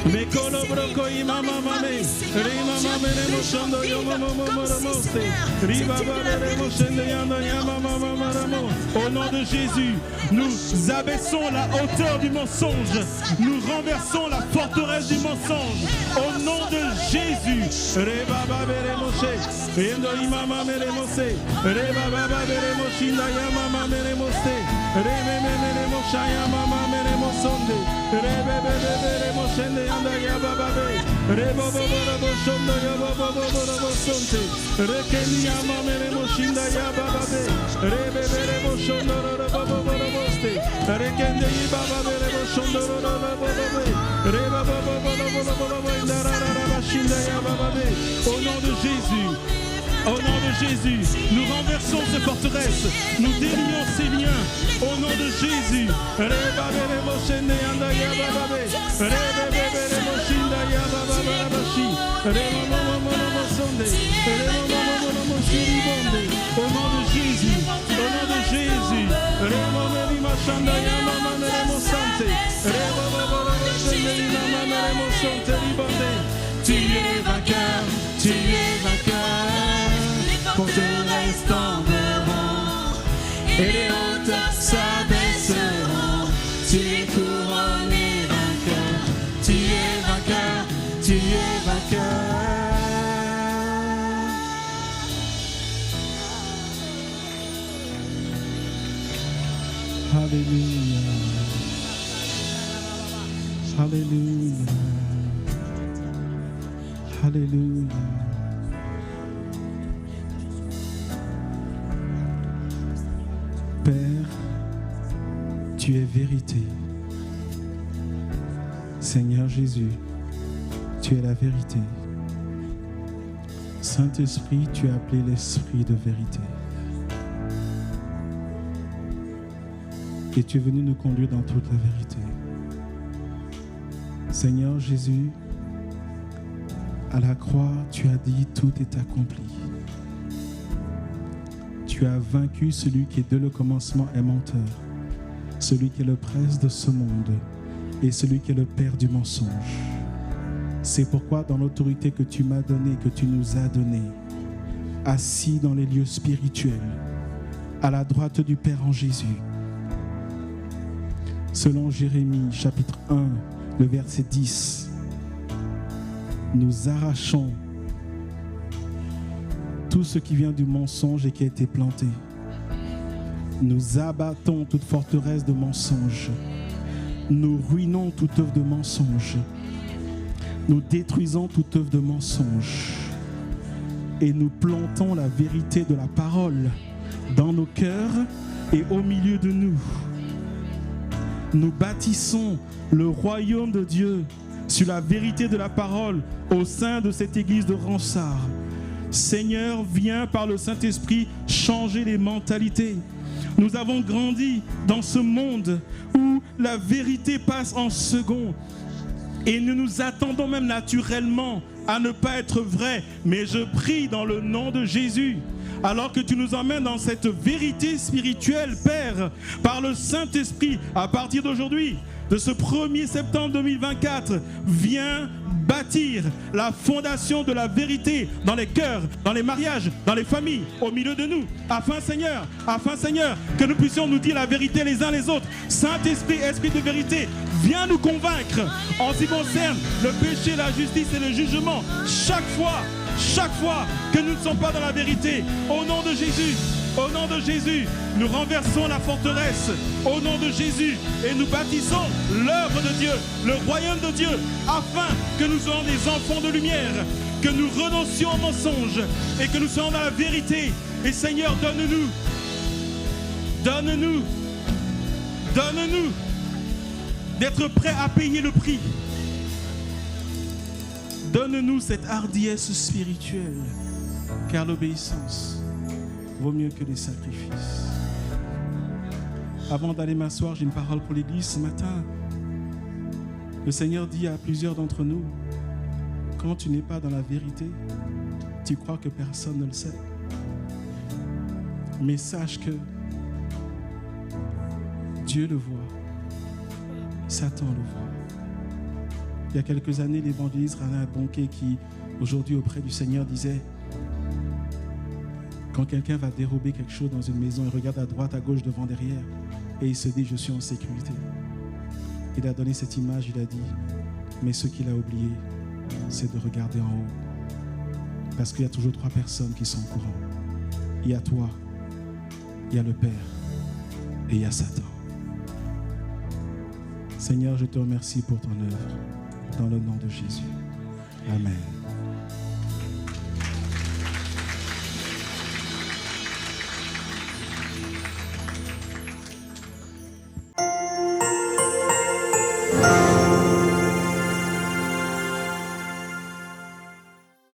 Mekolo broko imama mame, rima mame remo shondo yomo momo momo moste, riba bale remo shende yando yama mama maramo. Au nom de Jésus, nous abaissons la hauteur du mensonge. Nous renversons la forteresse du mensonge. Au nom de Jésus. Au nom de Jésus, au nom de Jésus, nous renversons ces forteresses, nous délions ces liens. Au nom de Jésus, au nom de Jésus, au nom de Jésus, tu es vainqueur, tu es vainqueur, forteresse tomberont et les hauteurs s'abaisseront. Tu es couronné vainqueur, tu es vainqueur, tu es vainqueur. Alléluia. Alléluia. Alléluia. Père, tu es vérité. Seigneur Jésus, tu es la vérité. Saint-Esprit, tu es appelé l'Esprit de vérité. Et tu es venu nous conduire dans toute la vérité. Seigneur Jésus, à la croix, tu as dit tout est accompli. Tu as vaincu celui qui dès le commencement est menteur, celui qui est le prince de ce monde et celui qui est le père du mensonge. C'est pourquoi dans l'autorité que tu m'as donnée, que tu nous as donnée, assis dans les lieux spirituels, à la droite du Père en Jésus, selon Jérémie chapitre 1, le verset 10, nous arrachons tout ce qui vient du mensonge et qui a été planté. Nous abattons toute forteresse de mensonge. Nous ruinons toute œuvre de mensonge. Nous détruisons toute œuvre de mensonge. Et nous plantons la vérité de la parole dans nos cœurs et au milieu de nous. Nous bâtissons le royaume de Dieu sur la vérité de la parole au sein de cette église de Ronsard. Seigneur, viens par le Saint-Esprit changer les mentalités. Nous avons grandi dans ce monde où la vérité passe en second et nous nous attendons même naturellement à ne pas être vrai. Mais je prie dans le nom de Jésus, alors que tu nous emmènes dans cette vérité spirituelle, Père, par le Saint-Esprit, à partir d'aujourd'hui, de ce 1er septembre 2024, viens bâtir la fondation de la vérité dans les cœurs, dans les mariages, dans les familles, au milieu de nous, afin Seigneur, que nous puissions nous dire la vérité les uns les autres. Saint-Esprit, Esprit de vérité, viens nous convaincre en ce qui concerne le péché, la justice et le jugement. Chaque fois que nous ne sommes pas dans la vérité, au nom de Jésus, nous renversons la forteresse, au nom de Jésus, et nous bâtissons l'œuvre de Dieu, le royaume de Dieu, afin que nous soyons des enfants de lumière, que nous renoncions au mensonge et que nous soyons dans la vérité. Et Seigneur, donne-nous d'être prêts à payer le prix. Donne-nous cette hardiesse spirituelle, car l'obéissance vaut mieux que les sacrifices. Avant d'aller m'asseoir, j'ai une parole pour l'Église ce matin. Le Seigneur dit à plusieurs d'entre nous, quand tu n'es pas dans la vérité, tu crois que personne ne le sait. Mais sache que Dieu le voit, Satan le voit. Il y a quelques années, l'évangéliste Reinhard Bonnke, qui aujourd'hui auprès du Seigneur disait: Quand quelqu'un va dérober quelque chose dans une maison, il regarde à droite, à gauche, devant, derrière, et il se dit, je suis en sécurité. Il a donné cette image, il a dit, mais ce qu'il a oublié, c'est de regarder en haut. Parce qu'il y a toujours 3 personnes qui sont au courant. Il y a toi, il y a le Père et il y a Satan. Seigneur, je te remercie pour ton œuvre, dans le nom de Jésus. Amen.